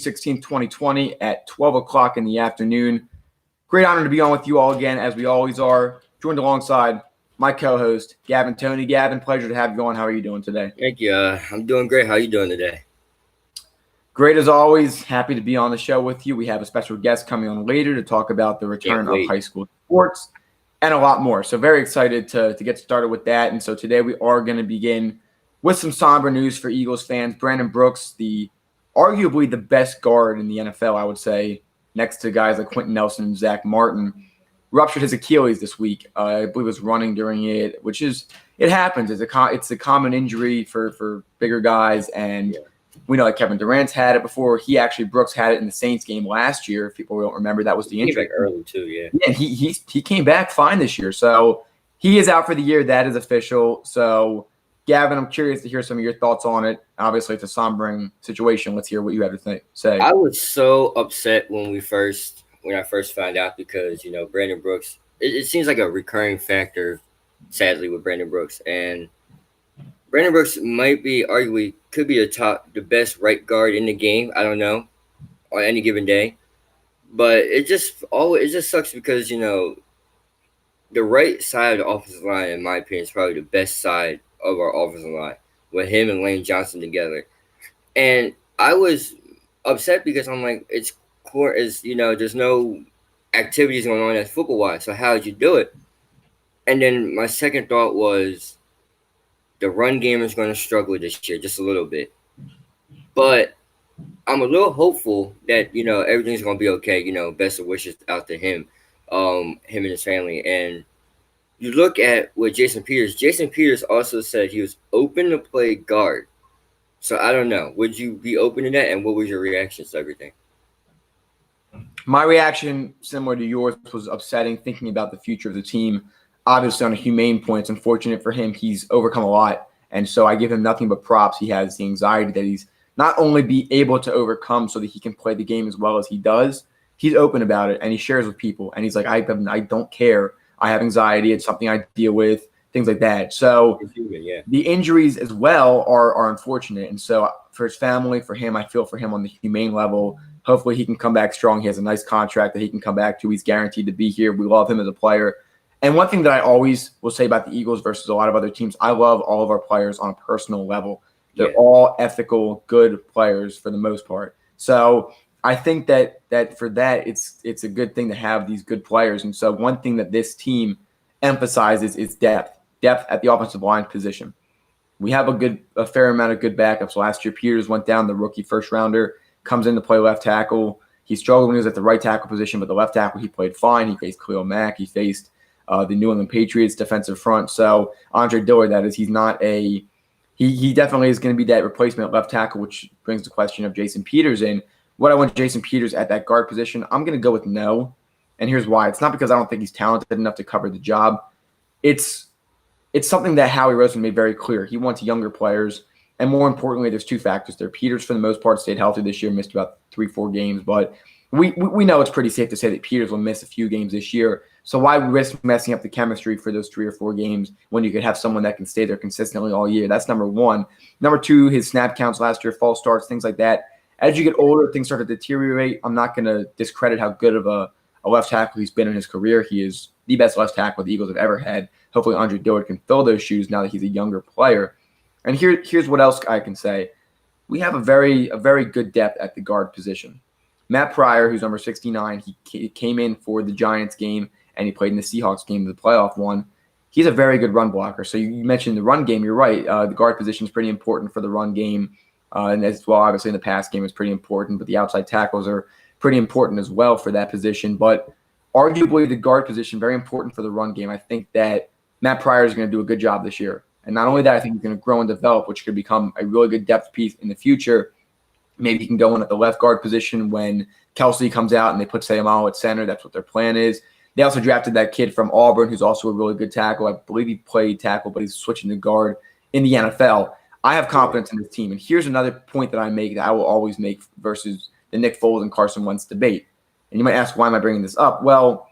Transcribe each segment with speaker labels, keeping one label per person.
Speaker 1: 16th, 2020 at 12 o'clock in the afternoon. Great honor to be on with you all again, as we always are, joined alongside my co-host, Gavin Tony. Gavin, pleasure to have you on. How are you doing today?
Speaker 2: Thank you. I'm doing great. How are you doing today?
Speaker 1: Great as always. Happy to be on the show with you. We have a special guest coming on later to talk about the return of high school sports and a lot more. So very excited to get started with that. And so today we are going to begin with some somber news for Eagles fans. Brandon Brooks, arguably the best guard in the NFL, I would say, next to guys like Quentin Nelson and Zach Martin, ruptured his Achilles this week. I believe was running during it, which is it happens. It's a common injury for bigger guys, and we know that Kevin Durant's had it before. Brooks had it in the Saints game last year. If people don't remember, that was the injury.
Speaker 2: He came back early too, yeah.
Speaker 1: Yeah, he came back fine this year, so he is out for the year. That is official. So, Gavin, I'm curious to hear some of your thoughts on it. Obviously, it's a sombering situation. Let's hear what you have to say.
Speaker 2: I was so upset when I first found out because Brandon Brooks. It seems like a recurring factor, sadly, with Brandon Brooks, and Brandon Brooks could be the best right guard in the game. I don't know, on any given day, but it just sucks because the right side of the offensive line, in my opinion, is probably the best side of our offensive line with him and Lane Johnson together. And I was upset because I'm like, there's no activities going on as football wise. So how did you do it? And then my second thought was the run game is going to struggle this year just a little bit. But I'm a little hopeful that, everything's going to be okay. Best of wishes out to him and his family. And you look at what Jason Peters also said he was open to play guard. So I don't know. Would you be open to that? And what was your reaction to everything?
Speaker 1: My reaction, similar to yours, was upsetting, thinking about the future of the team. Obviously, on a humane point, it's unfortunate for him. He's overcome a lot. And so I give him nothing but props. He has the anxiety that he's not only be able to overcome so that he can play the game as well as he does. He's open about it, and he shares with people. And he's like, I don't care. I have anxiety. It's something I deal with, things like that. So the injuries as well are unfortunate. And so for his family, for him, I feel for him on the humane level. Hopefully he can come back strong. He has a nice contract that he can come back to. He's guaranteed to be here. We love him as a player. And one thing that I always will say about the Eagles versus a lot of other teams, I love all of our players on a personal level. They're all ethical, good players for the most part. So I think that for that, it's a good thing to have these good players. And so one thing that this team emphasizes is depth at the offensive line position. We have a fair amount of good backups. Last year, Peters went down, the rookie first rounder, comes in to play left tackle. He struggled when he was at the right tackle position, but the left tackle, he played fine. He faced Khalil Mack. He faced the New England Patriots defensive front. So Andre Dillard, that is, he's not he definitely is going to be that replacement left tackle, which brings the question of Jason Peters in. Would I want Jason Peters at that guard position? I'm going to go with no, and here's why. It's not because I don't think he's talented enough to cover the job. It's something that Howie Roseman made very clear. He wants younger players, and more importantly, there's two factors there. Peters, for the most part, stayed healthy this year, missed about 3-4 games, but we know it's pretty safe to say that Peters will miss a few games this year. So why risk messing up the chemistry for those 3 or 4 games when you could have someone that can stay there consistently all year? That's number one. Number two, his snap counts last year, false starts, things like that. As you get older, things start to deteriorate. I'm not going to discredit how good of a left tackle he's been in his career. He is the best left tackle the Eagles have ever had. Hopefully Andre Dillard can fill those shoes now that he's a younger player. And here's what else I can say. We have a very good depth at the guard position. Matt Pryor, who's number 69, he came in for the Giants game, and he played in the Seahawks game, the playoff one. He's a very good run blocker. So you mentioned the run game. You're right. The guard position is pretty important for the run game. And as well, obviously, in the pass game is pretty important. But the outside tackles are pretty important as well for that position. But arguably the guard position, very important for the run game. I think that Matt Pryor is going to do a good job this year. And not only that, I think he's going to grow and develop, which could become a really good depth piece in the future. Maybe he can go in at the left guard position when Kelsey comes out and they put Sayamalo at center. That's what their plan is. They also drafted that kid from Auburn who's also a really good tackle. I believe he played tackle, but he's switching to guard in the NFL. I have confidence in this team. And here's another point that I make that I will always make versus the Nick Foles and Carson Wentz debate. And you might ask, why am I bringing this up? Well,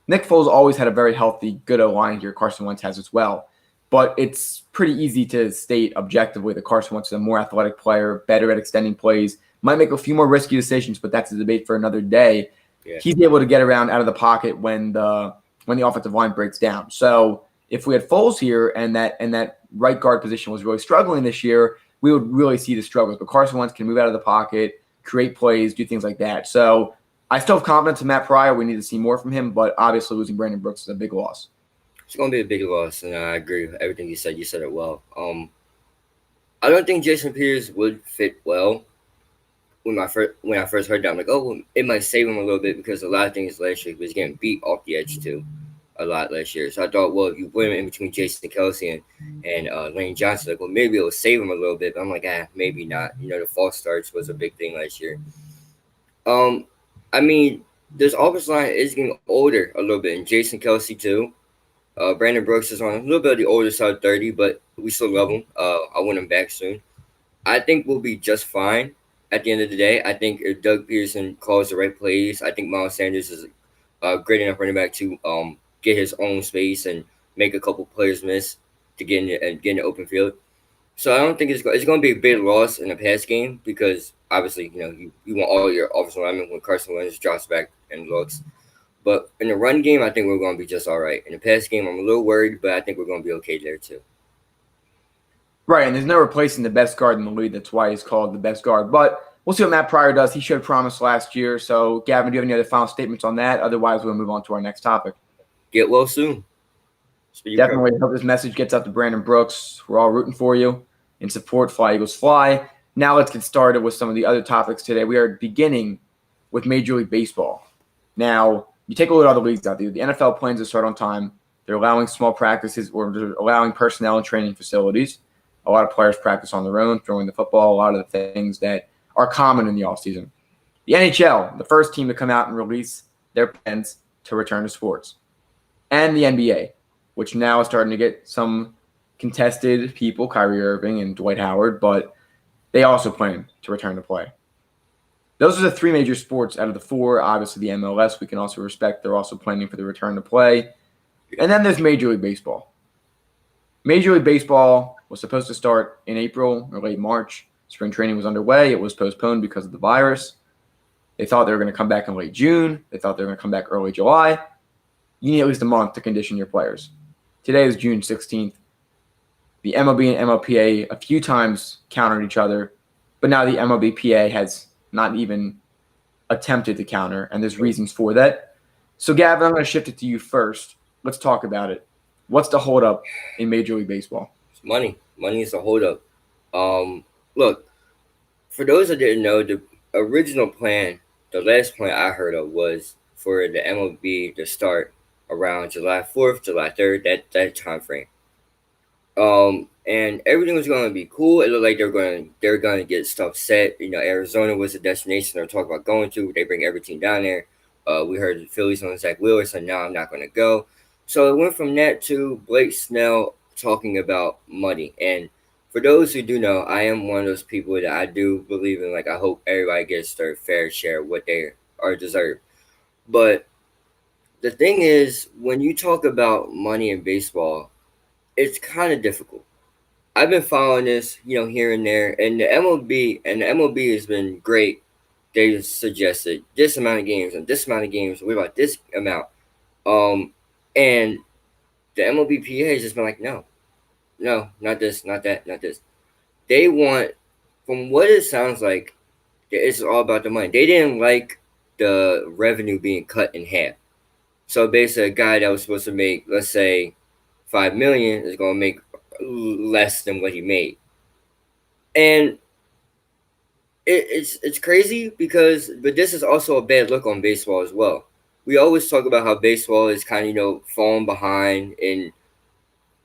Speaker 1: Nick Foles always had a very healthy, good O-line here. Carson Wentz has as well. But it's pretty easy to state objectively that Carson Wentz is a more athletic player, better at extending plays, Might make a few more risky decisions, but that's a debate for another day.
Speaker 2: Yeah.
Speaker 1: He's able to get around out of the pocket when the offensive line breaks down. So if we had Foles here and that right guard position was really struggling this year, we would really see the struggles. But Carson Wentz can move out of the pocket, create plays, do things like that. So I still have confidence in Matt Pryor. We need to see more from him, but obviously losing Brandon Brooks is a big loss.
Speaker 2: It's going to be a big loss, and I agree with everything you said. You said it well. I don't think Jason Peters would fit well. When I first heard that, I'm like, oh, well, it might save him a little bit because a lot of things last year he was getting beat off the edge too, a lot last year. So I thought, well, if you put him in between Jason Kelsey and Lane Johnson, like, well, maybe it'll save him a little bit. But I'm like, maybe not. The false starts was a big thing last year. I mean, this offensive line is getting older a little bit, and Jason Kelsey too. Brandon Brooks is on a little bit of the older side, 30, but we still love him. I want him back soon. I think we'll be just fine at the end of the day. I think if Doug Peterson calls the right plays, I think Miles Sanders is a great enough running back to get his own space and make a couple players miss to get in the open field. So I don't think it's going to be a big loss in the pass game because obviously you want all your offensive linemen when Carson Wentz drops back and looks. But in the run game, I think we're going to be just all right. In the pass game, I'm a little worried, but I think we're going to be okay there too.
Speaker 1: Right, and there's no replacing the best guard in the league. That's why he's called the best guard. But we'll see what Matt Pryor does. He showed promise last year. So, Gavin, do you have any other final statements on that? Otherwise, we'll move on to our next topic.
Speaker 2: Get well soon.
Speaker 1: Definitely hope this message gets out to Brandon Brooks. We're all rooting for you. In support, Fly Eagles Fly. Now let's get started with some of the other topics today. We are beginning with Major League Baseball. Now, you take a look at all the leagues out there. The NFL plans to start on time. They're allowing small practices or they're allowing personnel and training facilities. A lot of players practice on their own, throwing the football, a lot of the things that are common in the offseason. The NHL, the first team to come out and release their plans to return to sports. And the NBA, which now is starting to get some contested people, Kyrie Irving and Dwight Howard, but they also plan to return to play. Those are the three major sports out of the four. Obviously, the MLS, we can also respect. They're also planning for the return to play. And then there's Major League Baseball. Major League Baseball was supposed to start in April or late March. Spring training was underway. It was postponed because of the virus. They thought they were going to come back in late June. They thought they were going to come back early July. You need at least a month to condition your players. Today is June 16th. The MLB and MLPA a few times countered each other, but now the MLBPA has not even attempted to counter, and there's reasons for that. So, Gavin, I'm going to shift it to you first. Let's talk about it. What's the holdup in Major League Baseball?
Speaker 2: It's money. Money is the holdup. Look, for those that didn't know, the original plan, the last plan I heard of was for the MLB to start around July 4th, July 3rd, that time frame. And everything was going to be cool. It looked like they're going to get stuff set. Arizona was a destination they're talking about going to. They bring everything down there. We heard the Phillies on Zach Wheeler said, "No, I'm not going to go." So it went from that to Blake Snell talking about money. And for those who do know, I am one of those people that I do believe in. Like, I hope everybody gets their fair share of what they are deserved. But the thing is, when you talk about money in baseball, it's kind of difficult. I've been following this, here and there, and the MLB has been great. They just suggested this amount of games and this amount of games. What about this amount? And the MLBPA has just been like, no, not this, not that, not this. They want, from what it sounds like, it's all about the money. They didn't like the revenue being cut in half. So basically, a guy that was supposed to make, let's say, $5 million is going to make less than what he made. And it's crazy but this is also a bad look on baseball as well. We always talk about how baseball is kind of, falling behind in,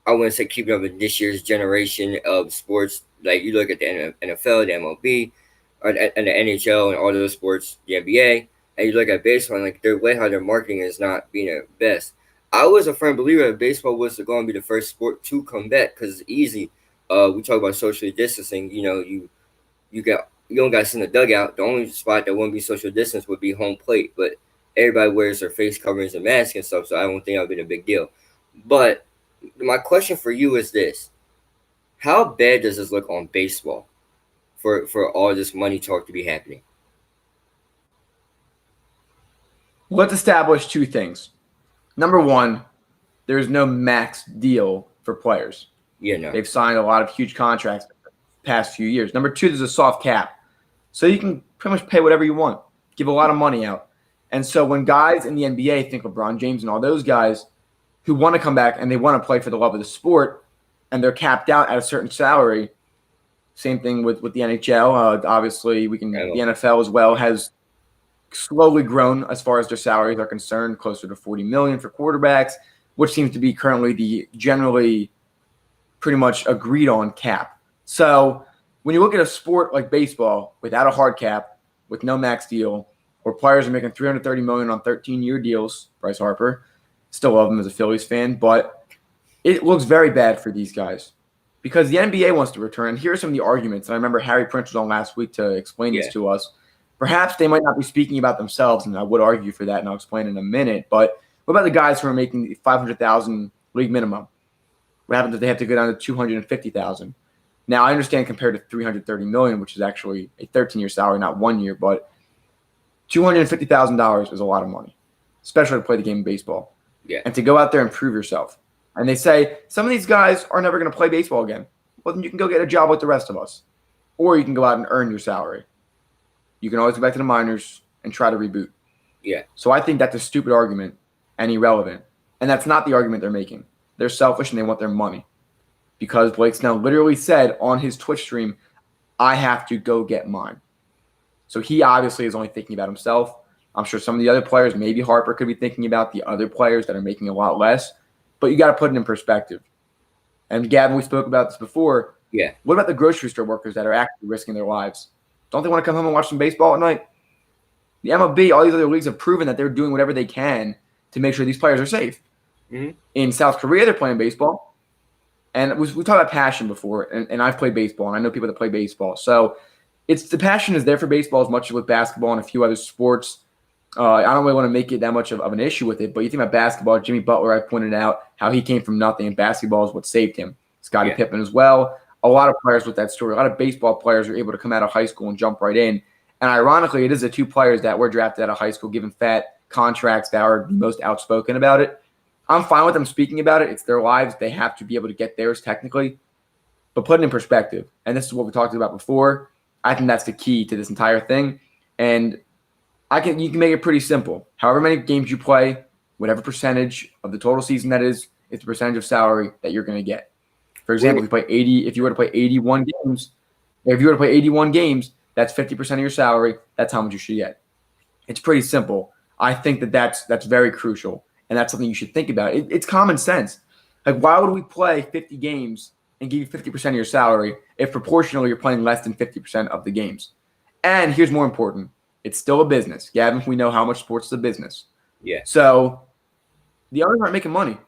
Speaker 2: I wouldn't say keeping up with this year's generation of sports. Like, you look at the NFL, the MLB, and the NHL and all those sports, the NBA, and you look at baseball and, like, their way how their marketing is not being at best. I was a firm believer that baseball was going to be the first sport to come back because it's easy. We talk about social distancing. You don't got to sit in the dugout. The only spot that wouldn't be social distance would be home plate. But everybody wears their face coverings and masks and stuff, so I don't think that would be a big deal. But my question for you is this: how bad does this look on baseball for all this money talk to be happening.
Speaker 1: Let's establish two things. Number one, there's no max deal for players.
Speaker 2: Yeah, no.
Speaker 1: They've signed a lot of huge contracts the past few years. Number two, there's a soft cap. So you can pretty much pay whatever you want, give a lot of money out. And so when guys in the NBA think LeBron James and all those guys who want to come back and they want to play for the love of the sport and they're capped out at a certain salary, same thing with the NHL. Obviously, the NFL as well has slowly grown as far as their salaries are concerned, closer to $40 million for quarterbacks, which seems to be currently the generally pretty much agreed on cap. So when you look at a sport like baseball without a hard cap, with no max deal, where players are making $330 million on 13-year deals, Bryce Harper, still love him as a Phillies fan, but it looks very bad for these guys because the NBA wants to return. And here are some of the arguments. And I remember Harry Prince was on last week to explain this to us. Perhaps they might not be speaking about themselves, and I would argue for that, and I'll explain in a minute. But what about the guys who are making $500,000 league minimum? What happens if they have to go down to $250,000? Now, I understand compared to $330 million, which is actually a 13-year salary, not 1 year, but $250,000 is a lot of money, especially to play the game of baseball.
Speaker 2: Yeah.
Speaker 1: And to go out there and prove yourself. And they say, some of these guys are never going to play baseball again. Well, then you can go get a job with the rest of us. Or you can go out and earn your salary. You can always go back to the minors and try to reboot.
Speaker 2: Yeah.
Speaker 1: So I think that's a stupid argument and irrelevant. And that's not the argument they're making. They're selfish and they want their money. Because Blake Snell literally said on his Twitch stream, I have to go get mine. So he obviously is only thinking about himself. I'm sure some of the other players, maybe Harper, could be thinking about the other players that are making a lot less. But you got to put it in perspective. And Gavin, we spoke about this before.
Speaker 2: Yeah.
Speaker 1: What about the grocery store workers that are actually risking their lives? Don't they want to come home and watch some baseball at night? The MLB, all these other leagues have proven that they're doing whatever they can to make sure these players are safe.
Speaker 2: Mm-hmm.
Speaker 1: In South Korea, they're playing baseball. And we talked about passion before, and I've played baseball, and I know people that play baseball. So it's the passion is there for baseball as much as with basketball and a few other sports. I don't really want to make it that much of an issue with it, but you think about basketball, Jimmy Butler, I pointed out how he came from nothing, and basketball is what saved him. Scottie Pippen as well. A lot of players with that story. A lot of baseball players are able to come out of high school and jump right in. And ironically, it is the two players that were drafted out of high school, given fat contracts, that are the most outspoken about it. I'm fine with them speaking about it. It's their lives. They have to be able to get theirs technically. But put it in perspective, and this is what we talked about before, I think that's the key to this entire thing. And you can make it pretty simple. However many games you play, whatever percentage of the total season that is, it's the percentage of salary that you're going to get. For example, if you were to play 81 games, that's 50% of your salary. That's how much you should get. It's pretty simple. I think that's very crucial, and that's something you should think about. It's common sense. Like, why would we play 50 games and give you 50% of your salary if proportionally you're playing less than 50% of the games? And here's more important. It's still a business. Gavin, we know how much sports is a business.
Speaker 2: Yeah.
Speaker 1: So the owners aren't making money.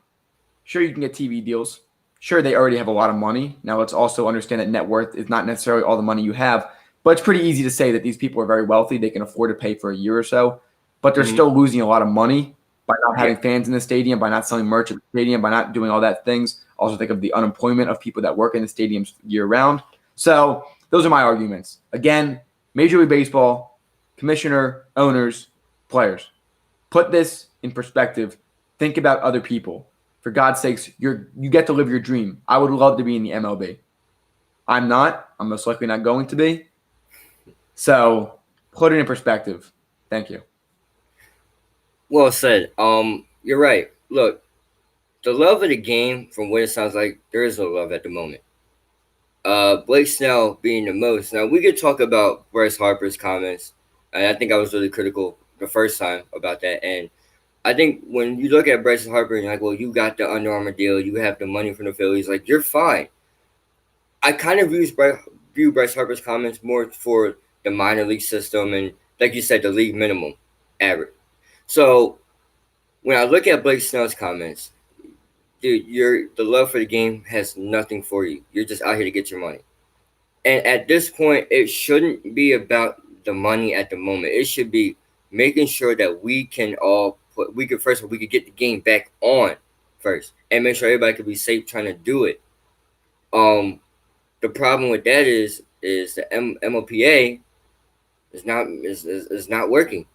Speaker 1: Sure, you can get TV deals. Sure, they already have a lot of money. Now, let's also understand that net worth is not necessarily all the money you have, but it's pretty easy to say that these people are very wealthy. They can afford to pay for a year or so, but they're still losing a lot of money by not having fans in the stadium, by not selling merch at the stadium, by not doing all that things. Also think of the unemployment of people that work in the stadiums year-round. So those are my arguments. Again, Major League Baseball, commissioner, owners, players. Put this in perspective. Think about other people. For God's sakes, you get to live your dream. I would love to be in the MLB. I'm not. I'm most likely not going to be. So put it in perspective. Thank you.
Speaker 2: Well said. You're right. Look, the love of the game, from what it sounds like, there is no love at the moment. Blake Snell being the most. Now, we could talk about Bryce Harper's comments, and I think I was really critical the first time about that. And I think when you look at Bryce Harper and you're like, well, you got the Under Armour deal, you have the money from the Phillies, like, you're fine. I kind of view Bryce Harper's comments more for the minor league system and, like you said, the league minimum average. So when I look at Blake Snell's comments, dude, the love for the game has nothing for you. You're just out here to get your money. And at this point, it shouldn't be about the money at the moment. It should be making sure that we can get the game back on first and make sure everybody can be safe trying to do it. The problem with that is is the MLPA is not working.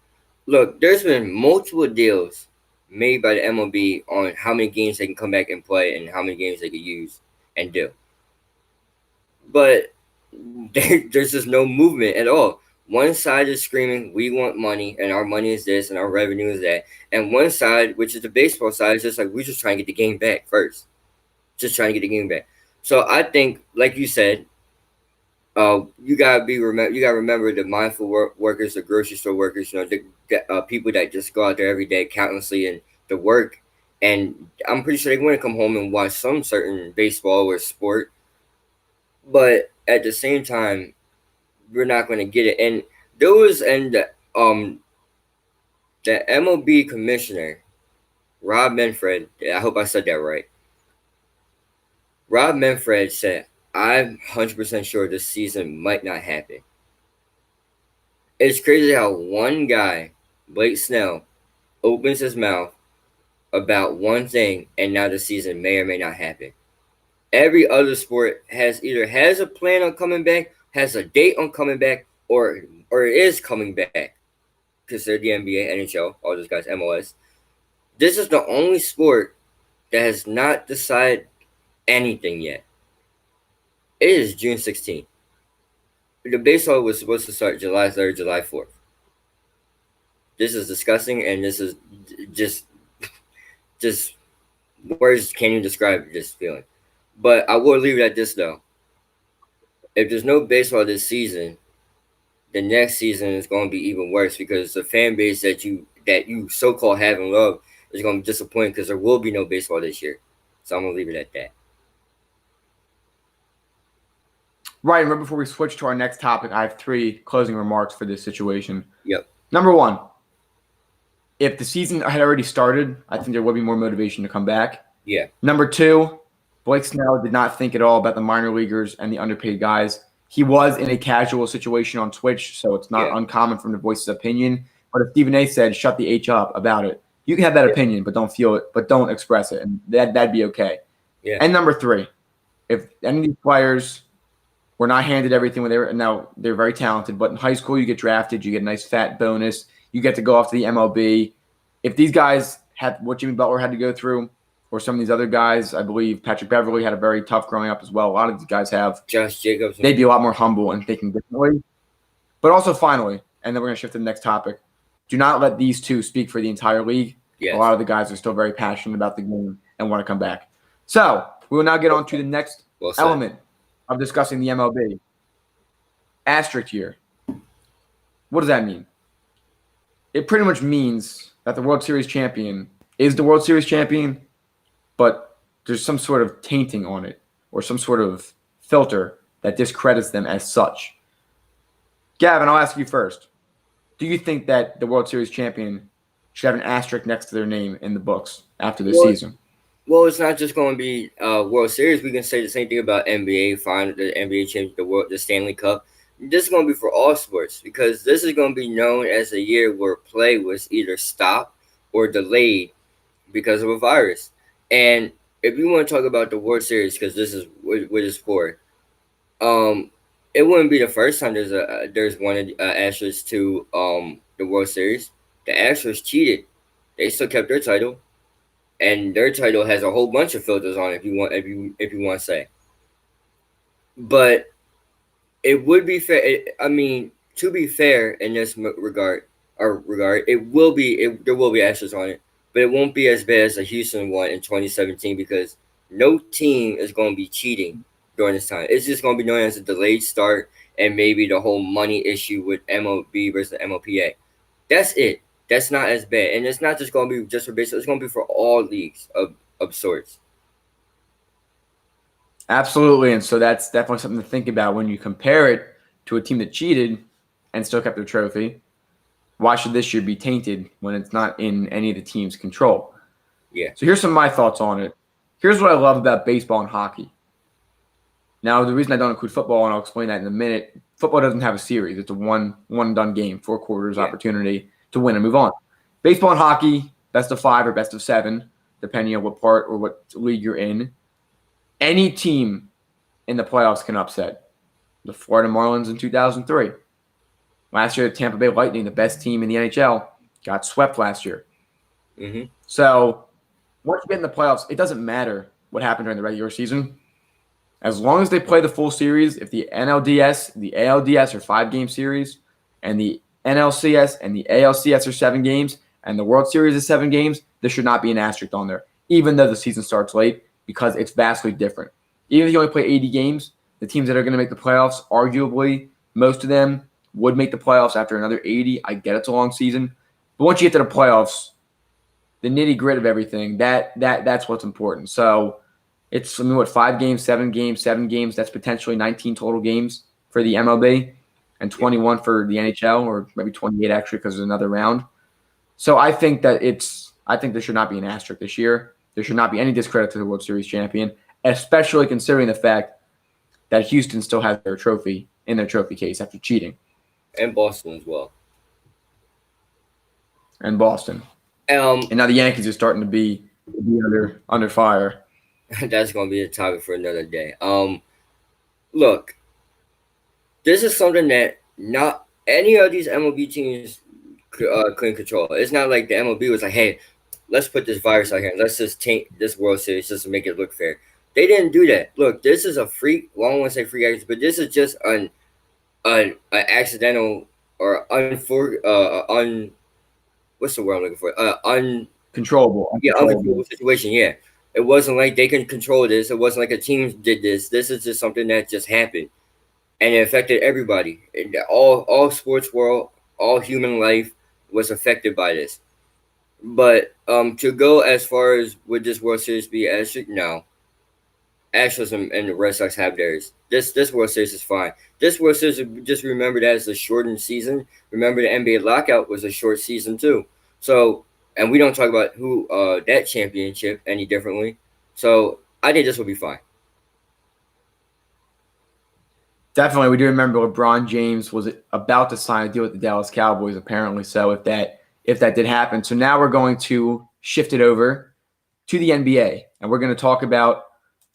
Speaker 2: Look, there's been multiple deals made by the MLB on how many games they can come back and play and how many games they can use and do. But there's just no movement at all. One side is screaming, "We want money, and our money is this, and our revenue is that," and one side, which is the baseball side, is just like, "We're just trying to get the game back first, just trying to get the game back." So I think, like you said, you gotta you gotta remember the mindful workers, the grocery store workers, the people that just go out there every day countlessly and the work. And I'm pretty sure they want to come home and watch some certain baseball or sport, but at the same time, we're not going to get it. And the MLB commissioner, Rob Manfred, I hope I said that right. Rob Manfred said, "I'm 100% sure this season might not happen." It's crazy how one guy, Blake Snell, opens his mouth about one thing and now the season may or may not happen. Every other sport has a plan on coming back, has a date on coming back, or is coming back. Consider the NBA, NHL, all those guys, MLS. This is the only sport that has not decided anything yet. It is June 16th. The baseball was supposed to start July 3rd, July 4th. This is disgusting, and this is just words can't even describe this feeling. But I will leave it at this, though. If there's no baseball this season, the next season is going to be even worse because the fan base that you so-called have and love is going to be disappointed because there will be no baseball this year. So I'm going to leave it at that.
Speaker 1: Right. And right before we switch to our next topic, I have 3 closing remarks for this situation.
Speaker 2: Yep.
Speaker 1: Number 1, if the season had already started, I think there would be more motivation to come back.
Speaker 2: Yeah.
Speaker 1: Number 2, Blake Snell did not think at all about the minor leaguers and the underpaid guys. He was in a casual situation on Twitch, so it's not uncommon for him to voice his opinion. But if Stephen A said, "Shut the H up" about it, you can have that opinion, but don't feel it, but don't express it, and that'd be okay.
Speaker 2: Yeah.
Speaker 1: And number 3, if any of these players were not handed everything when they're very talented, but in high school you get drafted, you get a nice fat bonus, you get to go off to the MLB. If these guys had what Jimmy Butler had to go through, or some of these other guys, I believe Patrick Beverly had a very tough growing up as well. A lot of these guys have.
Speaker 2: Josh Jacobs.
Speaker 1: They'd be a lot more humble and thinking differently. But also, finally, and then we're going to shift to the next topic, do not let these 2 speak for the entire league. Yes. A lot of the guys are still very passionate about the game and want to come back. So we will now get on to the next element of discussing the MLB. Asterisk here. What does that mean? It pretty much means that the World Series champion is the World Series champion, but there's some sort of tainting on it or some sort of filter that discredits them as such. Gavin, I'll ask you first. Do you think that the World Series champion should have an asterisk next to their name in the books after this season?
Speaker 2: Well, it's not just going to be World Series. We can say the same thing about NBA, the NBA championship, the Stanley Cup. This is going to be for all sports because this is going to be known as a year where play was either stopped or delayed because of a virus. And if you want to talk about the World Series, because this is what it's for, it wouldn't be the first time there's one asterisk to the World Series. The Astros cheated; they still kept their title, and their title has a whole bunch of filters on it. If you want to say, but it would be fair. To be fair in this regard, there will be asterisks on it. But it won't be as bad as the Houston one in 2017 because no team is going to be cheating during this time. It's just going to be known as a delayed start and maybe the whole money issue with MLB versus MLPA. That's it. That's not as bad. And it's not just going to be just for baseball. It's going to be for all leagues of sorts.
Speaker 1: Absolutely. And so that's definitely something to think about when you compare it to a team that cheated and still kept their trophy. Why should this year be tainted when it's not in any of the team's control?
Speaker 2: Yeah.
Speaker 1: So here's some of my thoughts on it. Here's what I love about baseball and hockey. Now, the reason I don't include football, and I'll explain that in a minute, football doesn't have a series. It's a one-and-done game, 4 quarters opportunity to win and move on. Baseball and hockey, best of 5 or best of 7, depending on what part or what league you're in. Any team in the playoffs can upset. The Florida Marlins in 2003. Last year, the Tampa Bay Lightning, the best team in the NHL, got swept last year.
Speaker 2: Mm-hmm.
Speaker 1: So once you get in the playoffs, it doesn't matter what happened during the regular season. As long as they play the full series, if the NLDS, the ALDS are 5-game series, and the NLCS and the ALCS are 7 games, and the World Series is 7 games, there should not be an asterisk on there, even though the season starts late, because it's vastly different. Even if you only play 80 games, the teams that are going to make the playoffs, arguably, most of them would make the playoffs after another 80. I get it's a long season. But once you get to the playoffs, the nitty-gritty of everything, that's what's important. So it's, 5 games, 7 games, 7 games. That's potentially 19 total games for the MLB and 21 for the NHL, or maybe 28 actually because there's another round. So I think there should not be an asterisk this year. There should not be any discredit to the World Series champion, especially considering the fact that Houston still has their trophy in their trophy case after cheating.
Speaker 2: And Boston as well.
Speaker 1: And Boston. And now the Yankees are starting to be under fire.
Speaker 2: That's going to be a topic for another day. Look, this is something that not any of these MLB teams couldn't control. It's not like the MLB was like, hey, let's put this virus out here. Let's just taint this World Series just to make it look fair. They didn't do that. Look, this is a freak. Well, I don't want to say freak accident, but this is just an accidental or what's the word I'm looking for?
Speaker 1: Uncontrollable
Speaker 2: situation. Yeah, it wasn't like they can control this. It wasn't like a team did this. This is just something that just happened, and it affected everybody. All sports world, all human life was affected by this. But to go as far as would this World Series be asterisk? No. Astros and the Red Sox have theirs. This World Series is fine. This World Series, just remember that as a shortened season. Remember the NBA lockout was a short season too. So, and we don't talk about who that championship any differently. So I think this will be fine.
Speaker 1: Definitely, we do remember LeBron James was about to sign a deal with the Dallas Cowboys, apparently. So if that did happen, so now we're going to shift it over to the NBA, and we're going to talk about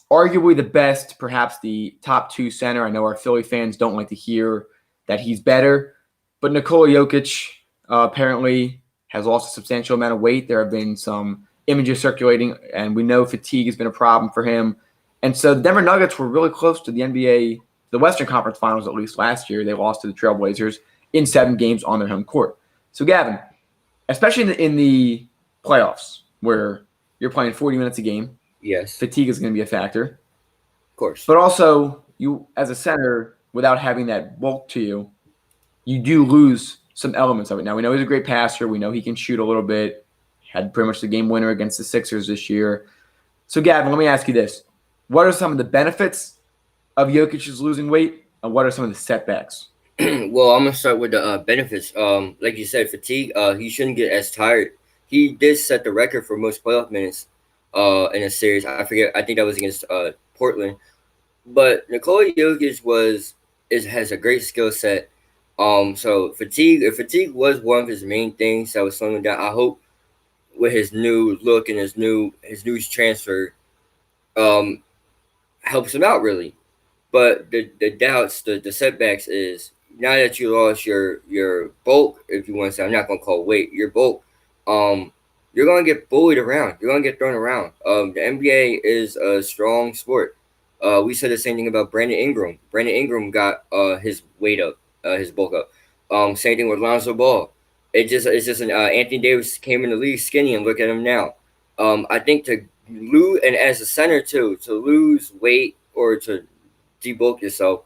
Speaker 1: arguably the best, perhaps the top 2 center. I know our Philly fans don't like to hear that he's better, but Nikola Jokic apparently has lost a substantial amount of weight. There have been some images circulating, and we know fatigue has been a problem for him. And so the Denver Nuggets were really close to the NBA, the Western Conference Finals, at least last year. They lost to the Trailblazers in 7 games on their home court. So, Gavin, especially in the playoffs where you're playing 40 minutes a game,
Speaker 2: yes,
Speaker 1: fatigue is going to be a factor.
Speaker 2: Of course.
Speaker 1: But also, you as a center, without having that bulk to you, you do lose some elements of it. Now, we know he's a great passer. We know he can shoot a little bit. Had pretty much the game winner against the Sixers this year. So, Gavin, let me ask you this. What are some of the benefits of Jokic's losing weight, and what are some of the setbacks?
Speaker 2: Well, I'm going to start with the benefits. Like you said, fatigue, he shouldn't get as tired. He did set the record for most playoff minutes in a series. I forget. I think that was against Portland. But Nikola Jokic has a great skill set. So fatigue was one of his main things that was slowing down. I hope with his new look and his new transfer, helps him out really. But the doubts, the setbacks is now that you lost your bulk, if you want to say, I'm not gonna call weight, your bulk, you're gonna get bullied around. You're gonna get thrown around. The NBA is a strong sport. We said the same thing about Brandon Ingram. Brandon Ingram got his weight up, his bulk up. Same thing with Lonzo Ball. It's just Anthony Davis came in the league skinny, and look at him now. I think to lose, and as a center too, to lose weight or to debulk yourself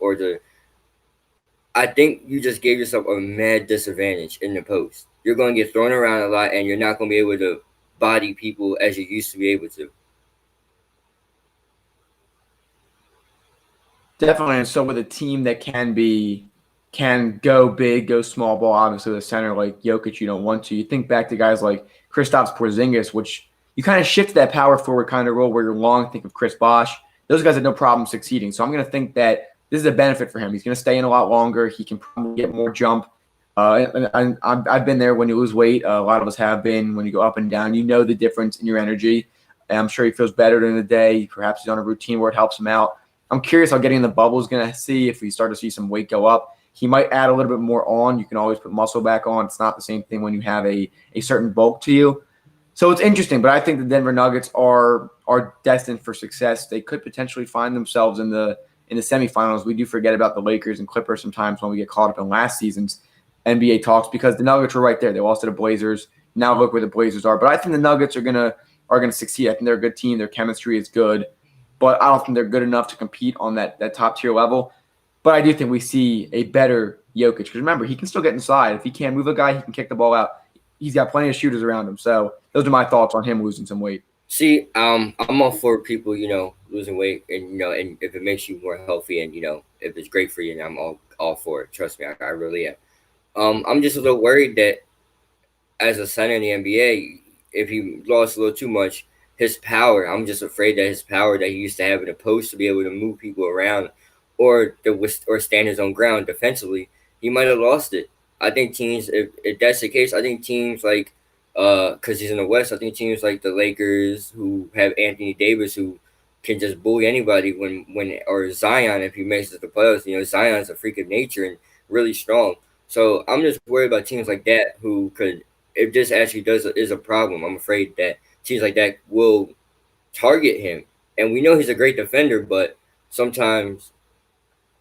Speaker 2: I think you just gave yourself a mad disadvantage in the post. You're going to get thrown around a lot, and you're not going to be able to body people as you used to be able to.
Speaker 1: Definitely. And so with a team that can go big, go small ball, obviously the center like Jokic, you don't want to. You think back to guys like Kristaps Porzingis, which you kind of shift that power forward kind of role where you're long. Think of Chris Bosh. Those guys had no problem succeeding. So I'm going to think that this is a benefit for him. He's going to stay in a lot longer. He can probably get more jump. And I've been there when you lose weight. A lot of us have been. When you go up and down, you know the difference in your energy. And I'm sure he feels better during the day. Perhaps he's on a routine where it helps him out. I'm curious how getting in the bubble is going to see if we start to see some weight go up. He might add a little bit more on. You can always put muscle back on. It's not the same thing when you have a certain bulk to you. So it's interesting, but I think the Denver Nuggets are destined for success. They could potentially find themselves in the semifinals. We do forget about the Lakers and Clippers sometimes when we get caught up in last season's NBA talks because the Nuggets were right there. They lost to the Blazers. Now look where the Blazers are. But I think the Nuggets are gonna succeed. I think they're a good team. Their chemistry is good, but I don't think they're good enough to compete on that top tier level. But I do think we see a better Jokic because remember he can still get inside. If he can't move a guy, he can kick the ball out. He's got plenty of shooters around him. So those are my thoughts on him losing some weight.
Speaker 2: See, I'm all for people, losing weight, and and if it makes you more healthy, and if it's great for you, and I'm all for it. Trust me, I really am. I'm just a little worried that as a center in the NBA, if he lost a little too much, his power. I'm just afraid that his power that he used to have in the post to be able to move people around, or stand his own ground defensively, he might have lost it. I think teams, if that's the case, I think teams like, because he's in the West, I think teams like the Lakers who have Anthony Davis who can just bully anybody or Zion if he makes it to the playoffs. Zion's a freak of nature and really strong. So I'm just worried about teams like that who could, if this actually is a problem, I'm afraid that teams like that will target him. And we know he's a great defender, but sometimes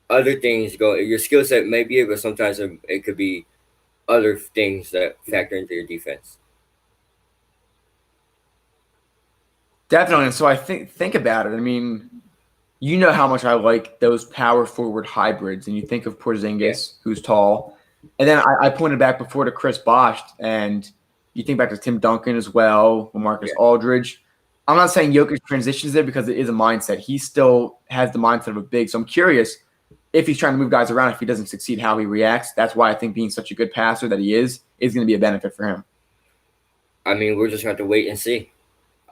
Speaker 2: other things go. Your skill set may be it, but sometimes it could be other things that factor into your defense.
Speaker 1: Definitely. And so I think about it. I mean, you know how much I like those power forward hybrids. And you think of Porzingis, who's tall. And then I pointed back before to Chris Bosh. And you think back to Tim Duncan as well, Marcus Aldridge. I'm not saying Jokic transitions there because it is a mindset. He still has the mindset of a big. So I'm curious if he's trying to move guys around, if he doesn't succeed, how he reacts. That's why I think being such a good passer that he is going to be a benefit for him.
Speaker 2: I mean, we're just going to have to wait and see.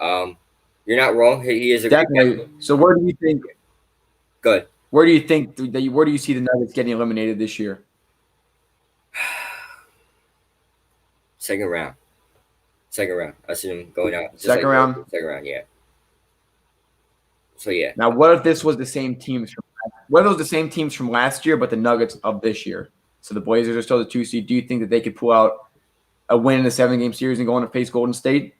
Speaker 2: You're not wrong. He is a
Speaker 1: definitely. Great so where do you think?
Speaker 2: Good.
Speaker 1: Where do you think where do you see the Nuggets getting eliminated this year?
Speaker 2: Second round. I see them going out.
Speaker 1: Second round.
Speaker 2: Yeah. So yeah.
Speaker 1: Now, what if this was the same teams from last year, but the Nuggets of this year? So the Blazers are still the 2 seed. Do you think that they could pull out a win in a 7-game series and go on to face Golden State?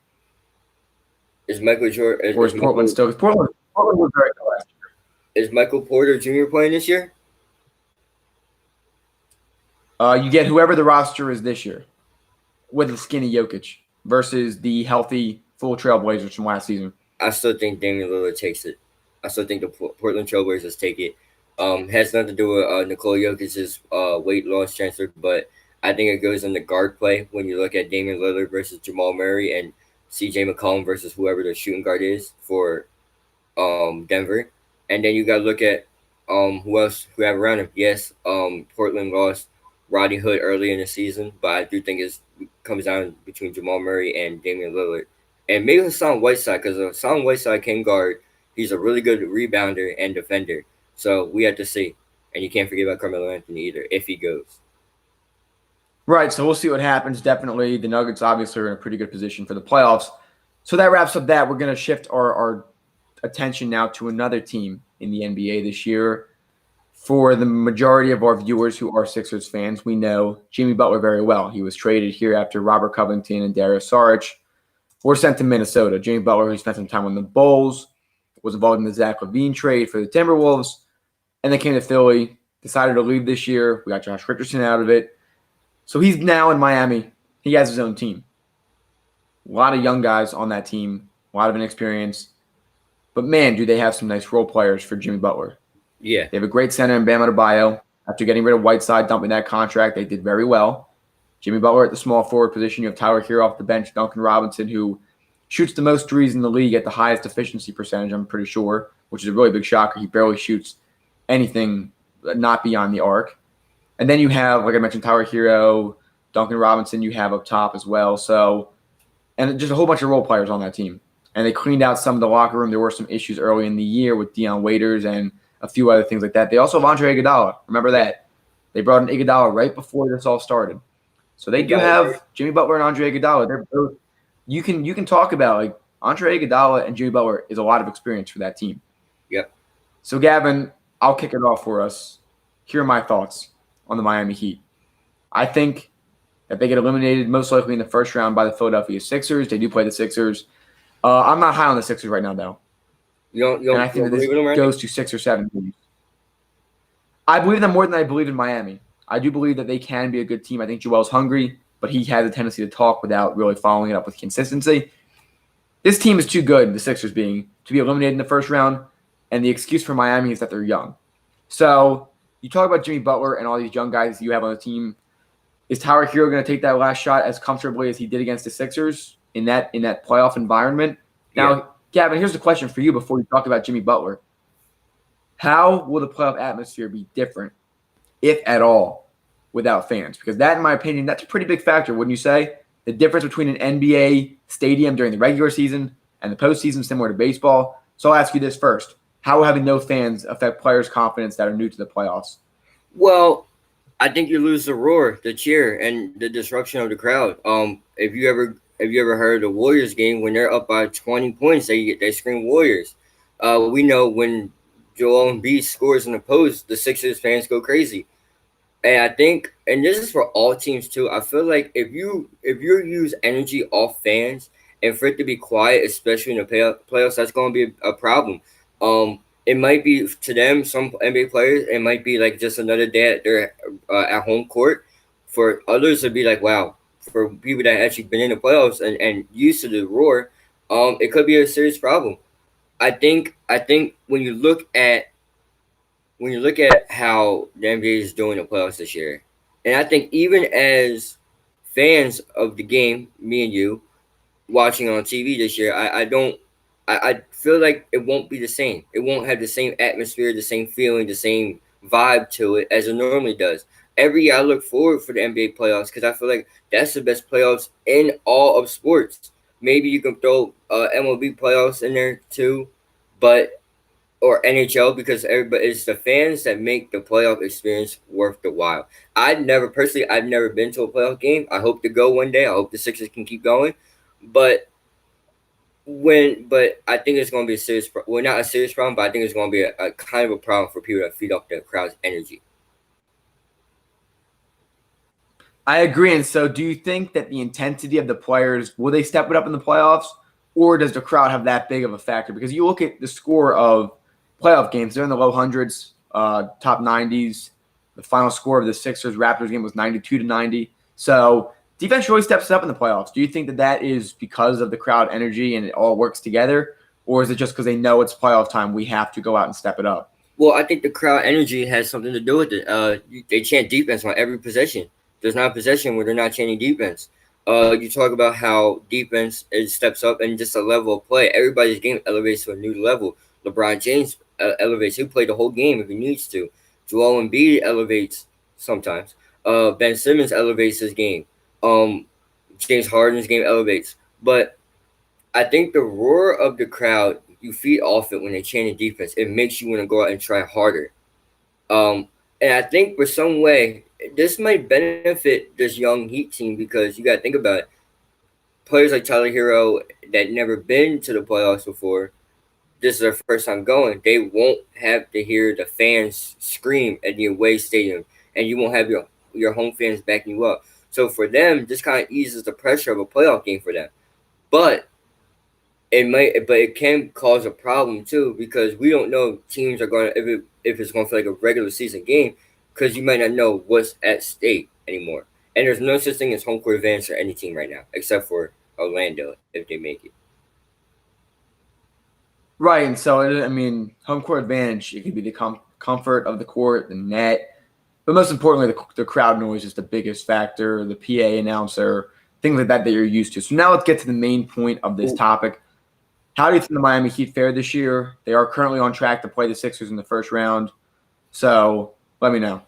Speaker 2: Is Michael Jordan
Speaker 1: or is Portland still? Because Portland was very good last
Speaker 2: year. Is Michael Porter Jr. playing this year?
Speaker 1: You get whoever the roster is this year with the skinny Jokic versus the healthy full Trailblazers from last season.
Speaker 2: I still think Damian Lillard takes it. I still think the Portland Trailblazers take it. Has nothing to do with Nikola Jokic's weight loss transfer, but I think it goes in the guard play when you look at Damian Lillard versus Jamal Murray and CJ McCollum versus whoever the shooting guard is for Denver. And then you got to look at who else who have around him. Yes, Portland lost Rodney Hood early in the season, but I do think it comes down between Jamal Murray and Damian Lillard. And maybe Hassan Whiteside, because Hassan Whiteside can guard. He's a really good rebounder and defender. So we have to see. And you can't forget about Carmelo Anthony either, if he goes.
Speaker 1: Right, so we'll see what happens. Definitely, the Nuggets obviously are in a pretty good position for the playoffs. So that wraps up that. We're going to shift our attention now to another team in the NBA this year. For the majority of our viewers who are Sixers fans, we know Jimmy Butler very well. He was traded here after Robert Covington and Dario Saric were sent to Minnesota. Jimmy Butler, who spent some time on the Bulls, was involved in the Zach LaVine trade for the Timberwolves, and then came to Philly, decided to leave this year. We got Josh Richardson out of it. So he's now in Miami. He has his own team. A lot of young guys on that team, a lot of inexperience. But, man, do they have some nice role players for Jimmy Butler.
Speaker 2: Yeah.
Speaker 1: They have a great center in Bam Adebayo. After getting rid of Whiteside, dumping that contract, they did very well. Jimmy Butler at the small forward position. You have Tyler Hero off the bench, Duncan Robinson, who shoots the most threes in the league at the highest efficiency percentage, I'm pretty sure, which is a really big shocker. He barely shoots anything not beyond the arc. And then you have, like I mentioned, Tyler Hero, Duncan Robinson you have up top as well. So, and just a whole bunch of role players on that team. And they cleaned out some of the locker room. There were some issues early in the year with Dion Waiters and a few other things like that. They also have Andre Iguodala. Remember that. They brought in Iguodala right before this all started. So they do have Jimmy Butler and Andre Iguodala. They're both. You can talk about like Andre Iguodala and Jimmy Butler is a lot of experience for that team.
Speaker 2: Yep.
Speaker 1: So, Gavin, I'll kick it off for us. Here are my thoughts on the Miami Heat. I think that they get eliminated most likely in the first round by the Philadelphia Sixers. They do play the Sixers. I'm not high on the Sixers right now, though. And I
Speaker 2: You
Speaker 1: think
Speaker 2: don't
Speaker 1: that this
Speaker 2: believe in them, right?
Speaker 1: goes to 6 or 7 teams. I believe them more than I believed in Miami. I do believe that they can be a good team. I think Joel's hungry, but he has a tendency to talk without really following it up with consistency. This team is too good, the Sixers being, to be eliminated in the first round, and the excuse for Miami is that they're young. So you talk about Jimmy Butler and all these young guys you have on the team. Is Tyler Hero going to take that last shot as comfortably as he did against the Sixers in that playoff environment? Now,
Speaker 2: Yeah.
Speaker 1: Gavin, here's the question for you before we talk about Jimmy Butler. How will the playoff atmosphere be different, if at all, without fans? Because that, in my opinion, that's a pretty big factor, wouldn't you say? The difference between an NBA stadium during the regular season and the postseason, similar to baseball. So I'll ask you this first. How will having no fans affect players' confidence that are new to the playoffs?
Speaker 2: Well, I think you lose the roar, the cheer, and the disruption of the crowd. Have you ever heard the Warriors game when they're up by 20 points, they scream Warriors. We know when Joel Embiid scores in the post, the Sixers fans go crazy. And I think, and this is for all teams too. I feel like if you use energy off fans and for it to be quiet, especially in the playoffs, that's going to be a problem. It might be to them, some NBA players, it might be like just another day at their at home court. For others, it'd be like wow. For people that actually been in the playoffs and used to the roar, it could be a serious problem. I think when you look at how the NBA is doing the playoffs this year, and I think even as fans of the game, me and you watching on TV this year, I feel like it won't be the same. It won't have the same atmosphere, the same feeling, the same vibe to it as it normally does. Every year I look forward for the NBA playoffs because I feel like that's the best playoffs in all of sports. Maybe you can throw MLB playoffs in there too, but or NHL because everybody it's the fans that make the playoff experience worth the while. I've never been to a playoff game. I hope to go one day. I hope the Sixers can keep going, but but I think it's going to be a serious. Well, not a serious problem, but I think it's going to be a kind of a problem for people that feed off the crowd's energy.
Speaker 1: I agree. And so, do you think that the intensity of the players will they step it up in the playoffs, or does the crowd have that big of a factor? Because you look at the score of playoff games; they're in the low hundreds, top 90s. The final score of the Sixers Raptors game was 92-90. So defense really steps it up in the playoffs. Do you think that that is because of the crowd energy and it all works together, or is it just because they know it's playoff time? We have to go out and step it up.
Speaker 2: Well, I think the crowd energy has something to do with it. They chant defense on every possession. There's not a possession where they're not chanting defense. You talk about how defense it steps up and just a level of play. Everybody's game elevates to a new level. LeBron James elevates. He'll play the whole game if he needs to. Joel Embiid elevates sometimes. Ben Simmons elevates his game. Um, James Harden's game elevates. But I think the roar of the crowd, you feed off it when they chant in defense. It makes you want to go out and try harder. Um, and I think for some way, this might benefit this young Heat team because you got to think about it. Players like Tyler Hero that never been to the playoffs before, this is their first time going. They won't have to hear the fans scream at the away stadium, and you won't have your home fans backing you up. So for them, this kind of eases the pressure of a playoff game for them. But it can cause a problem too because we don't know if teams are going to if it's going to feel like a regular season game because you might not know what's at stake anymore. And there's no such thing as home court advantage for any team right now except for Orlando if they make it.
Speaker 1: Right. And so, I mean, home court advantage, it could be the comfort of the court, the net, but most importantly, the crowd noise is the biggest factor, the PA announcer, things like that you're used to. So now let's get to the main point of this topic. How do you think the Miami Heat fared this year? They are currently on track to play the Sixers in the first round. So let me know.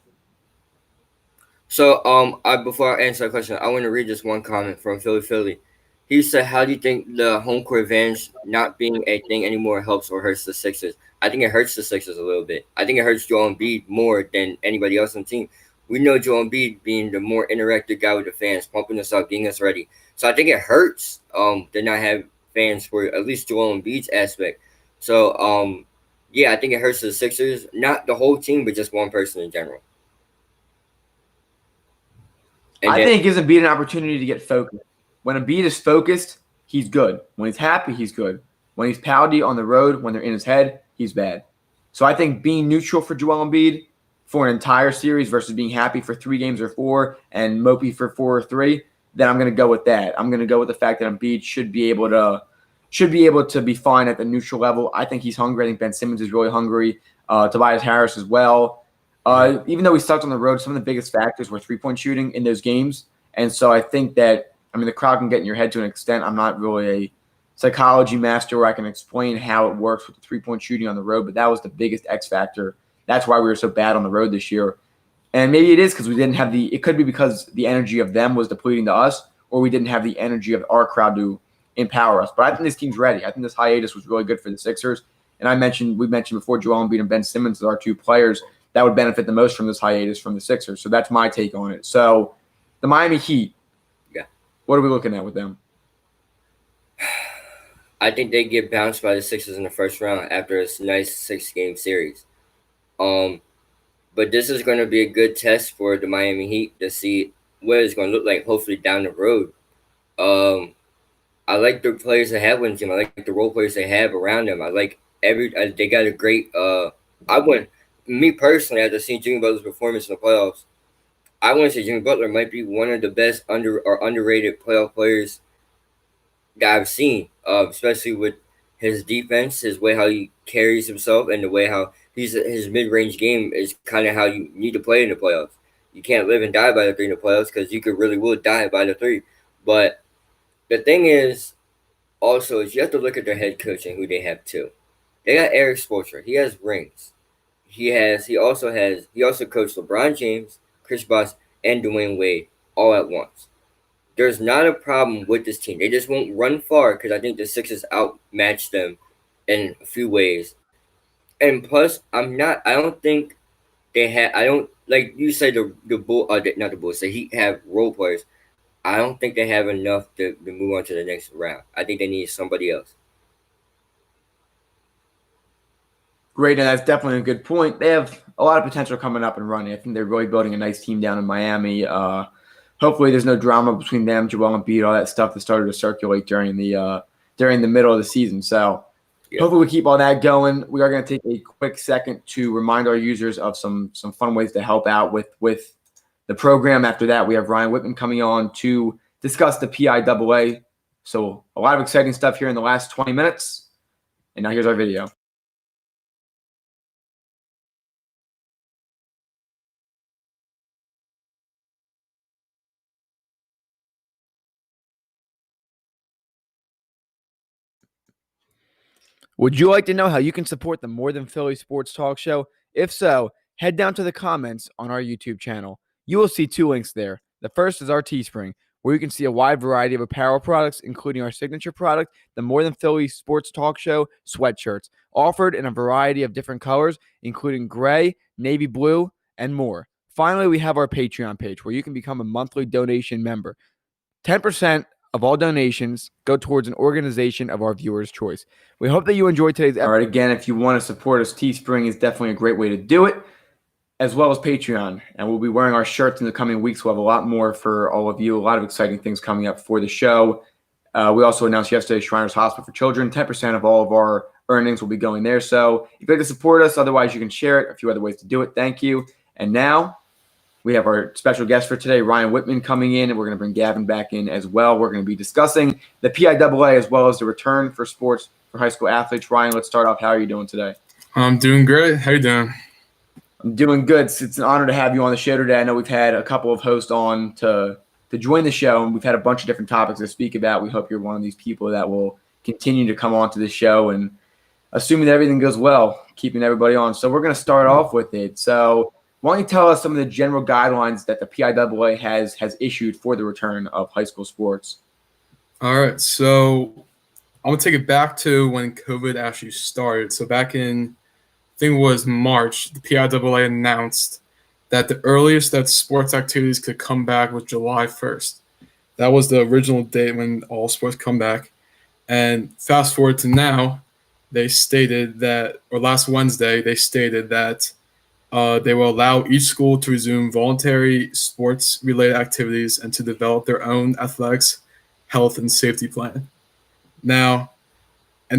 Speaker 2: So before I answer that question, I want to read just one comment from Philly. He said, "How do you think the home court advantage not being a thing anymore helps or hurts the Sixers?" I think it hurts the Sixers a little bit. I think it hurts Joel Embiid more than anybody else on the team. We know Joel Embiid being the more interactive guy with the fans, pumping us up, getting us ready. So I think it hurts to not have fans for at least Joel Embiid's aspect. So Yeah, I think it hurts the Sixers, not the whole team, but just one person in general. And
Speaker 1: I
Speaker 2: then,
Speaker 1: think it gives Embiid an opportunity to get focused. When Embiid is focused, he's good. When he's happy, he's good. When he's pouty on the road, when they're in his head, he's bad. So I think being neutral for Joel Embiid for an entire series versus being happy for 3 games or 4 and mopey for 4 or 3, then I'm going to go with that. I'm going to go with the fact that Embiid should be able to be fine at the neutral level. I think he's hungry. I think Ben Simmons is really hungry. Tobias Harris as well. Even though we sucked on the road, some of the biggest factors were 3-point shooting in those games. And so I think that, the crowd can get in your head to an extent. I'm not really a psychology master where I can explain how it works with the 3-point shooting on the road, but that was the biggest X factor. That's why we were so bad on the road this year. And maybe it is because we didn't have it could be because the energy of them was depleting to us, or we didn't have the energy of our crowd to empower us. But I think this team's ready. I think this hiatus was really good for the Sixers. And we mentioned before Joel Embiid and Ben Simmons as our 2 players that would benefit the most from this hiatus from the Sixers. So that's my take on it. So the Miami Heat,
Speaker 2: yeah,
Speaker 1: what are we looking at with them?
Speaker 2: I think they get bounced by the Sixers in the first round after a nice 6-game series. But this is going to be a good test for the Miami Heat to see what it's going to look like, hopefully down the road. I like the players they have with them. I like the role players they have around them. I like they got a great. Me personally, after seeing Jimmy Butler's performance in the playoffs, I want to say Jimmy Butler might be one of the best underrated playoff players that I've seen, especially with his defense, his way how he carries himself, and the way how his mid range game is kind of how you need to play in the playoffs. You can't live and die by the 3 in the playoffs because you could really will die by the 3. But the thing is, also, is you have to look at their head coach and who they have too. They got Eric Spoelstra. He has rings. He also coached LeBron James, Chris Bosh, and Dwayne Wade all at once. There's not a problem with this team. They just won't run far because I think the Sixers outmatch them in a few ways. And plus, I don't think they have. I don't like you say the bull. Not the Bulls. The Heat have role players. I don't think they have enough to move on to the next round. I think they need somebody else.
Speaker 1: Great, and that's definitely a good point. They have a lot of potential coming up and running. I think they're really building a nice team down in Miami. Hopefully, there's no drama between them, Joel Embiid, all that stuff that started to circulate during the middle of the season. So hopefully we keep all that going. We are going to take a quick second to remind our users of some fun ways to help out with the program. After that, we have Ryan Whitman coming on to discuss the PIAA. So a lot of exciting stuff here in the last 20 minutes. And now here's our video. Would you like to know how you can support the More Than Philly Sports Talk Show? If so, head down to the comments on our YouTube channel. You will see 2 links there. The first is our Teespring, where you can see a wide variety of apparel products, including our signature product, the More Than Philly Sports Talk Show sweatshirts, offered in a variety of different colors, including gray, navy blue, and more. Finally, we have our Patreon page, where you can become a monthly donation member. 10% of all donations go towards an organization of our viewers' choice. We hope that you enjoyed today's episode. All right, again, if you want to support us, Teespring is definitely a great way to do it, as well as Patreon. And we'll be wearing our shirts in the coming weeks. We'll have a lot more for all of you, a lot of exciting things coming up for the show. We also announced yesterday Shriners Hospital for Children. 10% of all of our earnings will be going there. So if you'd like to support us, otherwise you can share it. A few other ways to do it. Thank you. And now we have our special guest for today, Ryan Whitman, coming in, and we're going to bring Gavin back in as well. We're going to be discussing the PIAA as well as the return for sports for high school athletes. Ryan, let's start off. How are you doing today?
Speaker 3: I'm doing great. How you doing?
Speaker 1: I'm doing good. It's an honor to have you on the show today. I know we've had a couple of hosts on to join the show, and we've had a bunch of different topics to speak about. We hope you're one of these people that will continue to come on to the show, and assuming that everything goes well, keeping everybody on. So we're going to start off with it. So why don't you tell us some of the general guidelines that the PIAA has issued for the return of high school sports?
Speaker 3: All right, so I'm going to take it back to when COVID actually started. So back in, I think it was March, the PIAA announced that the earliest that sports activities could come back was July 1st. That was the original date when all sports come back. And fast forward to now, they stated that, or last Wednesday, they stated that they will allow each school to resume voluntary sports-related activities and to develop their own athletics, health, and safety plan. Now,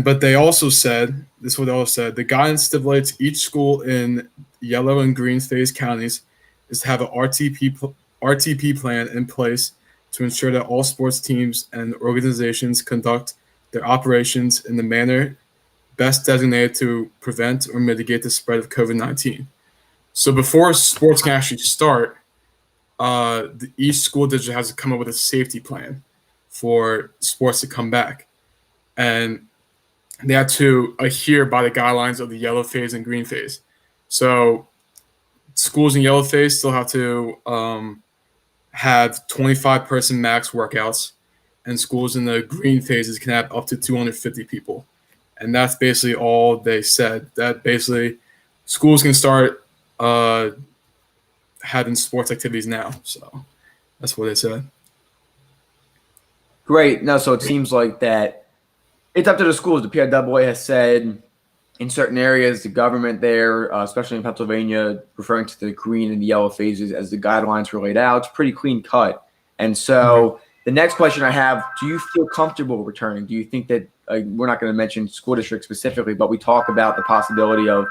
Speaker 3: but they also said, this is what they also said, the guidance stipulates each school in yellow and green phase counties is to have an RTP plan in place to ensure that all sports teams and organizations conduct their operations in the manner best designated to prevent or mitigate the spread of COVID-19. So before sports can actually start, each school district has to come up with a safety plan for sports to come back. And they have to adhere by the guidelines of the yellow phase and green phase. So schools in yellow phase still have to have 25-person max workouts, and schools in the green phases can have up to 250 people. And that's basically all they said, that basically schools can start having sports activities now. So that's what they said.
Speaker 1: Great. No, so it seems like that it's up to the schools. The PIAA has said in certain areas, the government there, especially in Pennsylvania, referring to the green and the yellow phases as the guidelines were laid out. It's pretty clean cut. And so the next question I have, do you feel comfortable returning? Do you think that we're not going to mention school districts specifically, but we talk about the possibility of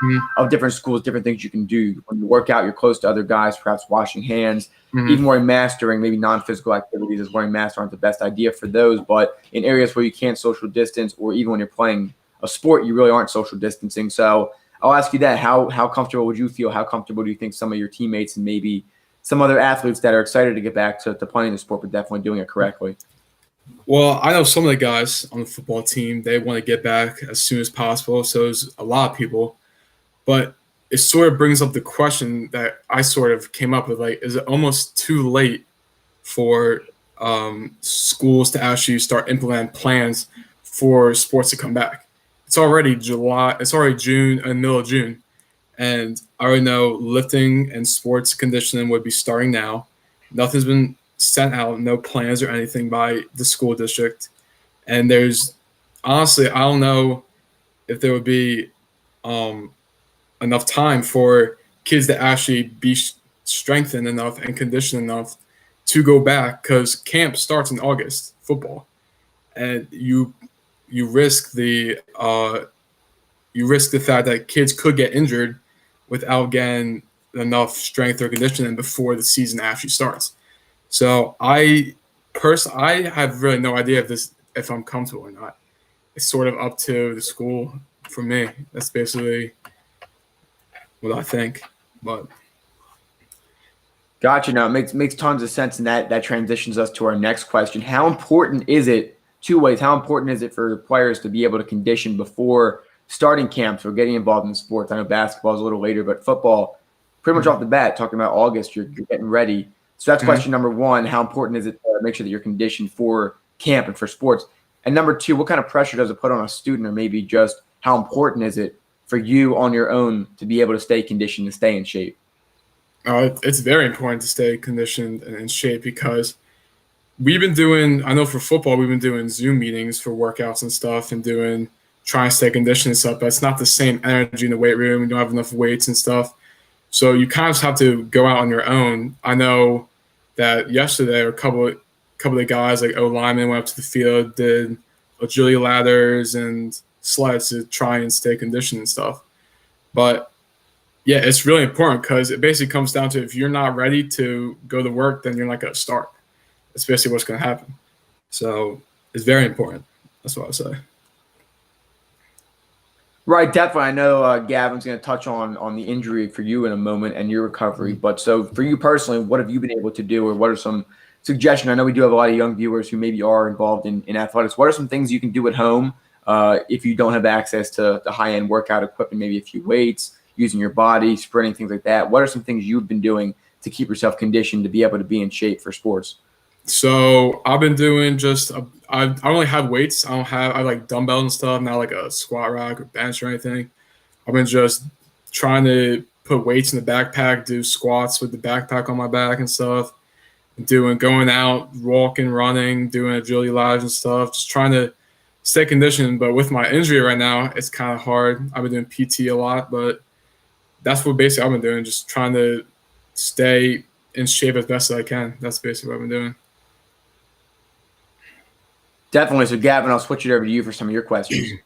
Speaker 1: different schools, different things you can do. When you work out, you're close to other guys, perhaps washing hands, even wearing masks during maybe non-physical activities, as wearing masks aren't the best idea for those. But in areas where you can't social distance, or even when you're playing a sport, you really aren't social distancing. So I'll ask you that. How comfortable would you feel? How comfortable do you think some of your teammates and maybe some other athletes that are excited to get back to playing the sport, but definitely doing it correctly?
Speaker 3: Well, I know some of the guys on the football team, they want to get back as soon as possible. So there's a lot of people. But it sort of brings up the question that I sort of came up with, like, is it almost too late for schools to actually start implementing plans for sports to come back? It's already July. It's already June, in the middle of June. And I already know lifting and sports conditioning would be starting now. Nothing's been sent out, no plans or anything by the school district. And there's honestly, I don't know if there would be enough time for kids to actually be strengthened enough and conditioned enough to go back, because camp starts in August, football, and you risk the fact that kids could get injured without getting enough strength or conditioning before the season actually starts. So I have really no idea if I'm comfortable or not. It's sort of up to the school for me. That's basically what I think. But
Speaker 1: gotcha. Now it makes tons of sense, and that transitions us to our next question. How important is it, two ways, how important is it for players to be able to condition before starting camps or getting involved in sports? I know basketball is a little later, but football, pretty much off the bat, talking about August, you're getting ready. So that's question number one. How important is it to make sure that you're conditioned for camp and for sports? And number two, what kind of pressure does it put on a student, or maybe just how important is it for you on your own to be able to stay conditioned and stay in shape?
Speaker 3: It's very important to stay conditioned and in shape, because we've been doing, I know for football, we've been doing Zoom meetings for workouts and stuff and trying to stay conditioned and stuff, but it's not the same energy in the weight room. You don't have enough weights and stuff. So you kind of just have to go out on your own. I know that yesterday, a couple of guys, like O-linemen, went up to the field, did agility ladders and sleds to try and stay conditioned and stuff. But yeah, it's really important, because it basically comes down to, if you're not ready to go to work, then you're not going to start. That's basically what's going to happen. So it's very important. That's what I would say.
Speaker 1: Right, definitely. I know Gavin's going to touch on the injury for you in a moment and your recovery. But so for you personally, what have you been able to do, or what are some suggestions? I know we do have a lot of young viewers who maybe are involved in athletics. What are some things you can do at home if you don't have access to the high-end workout equipment, maybe a few weights, using your body, sprinting, things like that? What are some things you've been doing to keep yourself conditioned to be able to be in shape for sports?
Speaker 3: So I've been doing I only have weights. I like dumbbells and stuff, not like a squat rack or bench or anything. I've been just trying to put weights in the backpack, do squats with the backpack on my back and stuff, going out, walking, running, doing agility ladders and stuff, just trying to stay conditioned. But with my injury right now, it's kind of hard. I've been doing PT a lot, but that's what basically I've been doing, just trying to stay in shape as best as I can. That's basically what I've been doing.
Speaker 1: Definitely. So, Gavin, I'll switch it over to you for some of your questions.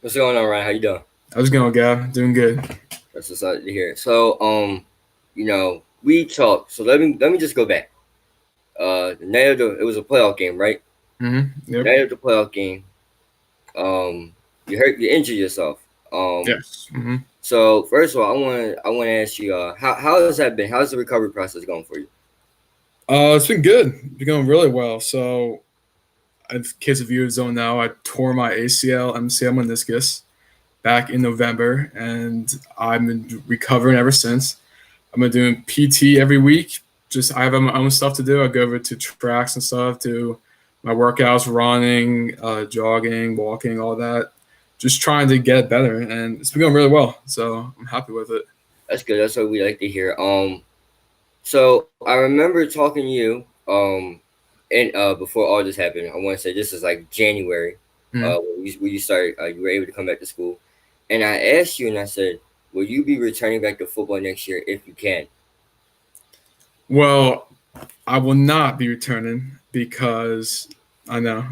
Speaker 2: What's going on, Ryan? How you doing?
Speaker 3: How's it going, Gav? Doing good.
Speaker 2: That's excited to hear. So, we talked. So let me just go back. The night of it was a playoff game, right?
Speaker 3: Mm-hmm. Yep.
Speaker 2: Night of the playoff game. You injured yourself.
Speaker 3: Yes. Mm-hmm.
Speaker 2: So first of all, I want to ask you, how has that been? How's the recovery process going for you?
Speaker 3: It's been good. It's been going really well. So, in case of viewers don't know, I tore my ACL, MCL meniscus back in November, and I've been recovering ever since. I've been doing PT every week. I have my own stuff to do. I go over to tracks and stuff, do my workouts, running, jogging, walking, all that. Just trying to get better, and it's been going really well. So I'm happy with it.
Speaker 2: That's good. That's what we like to hear. So I remember talking to you, and before all this happened, I want to say this is like January, when you started, you were able to come back to school, and I asked you, and I said, will you be returning back to football next year if you can?
Speaker 3: Well, I will not be returning because I know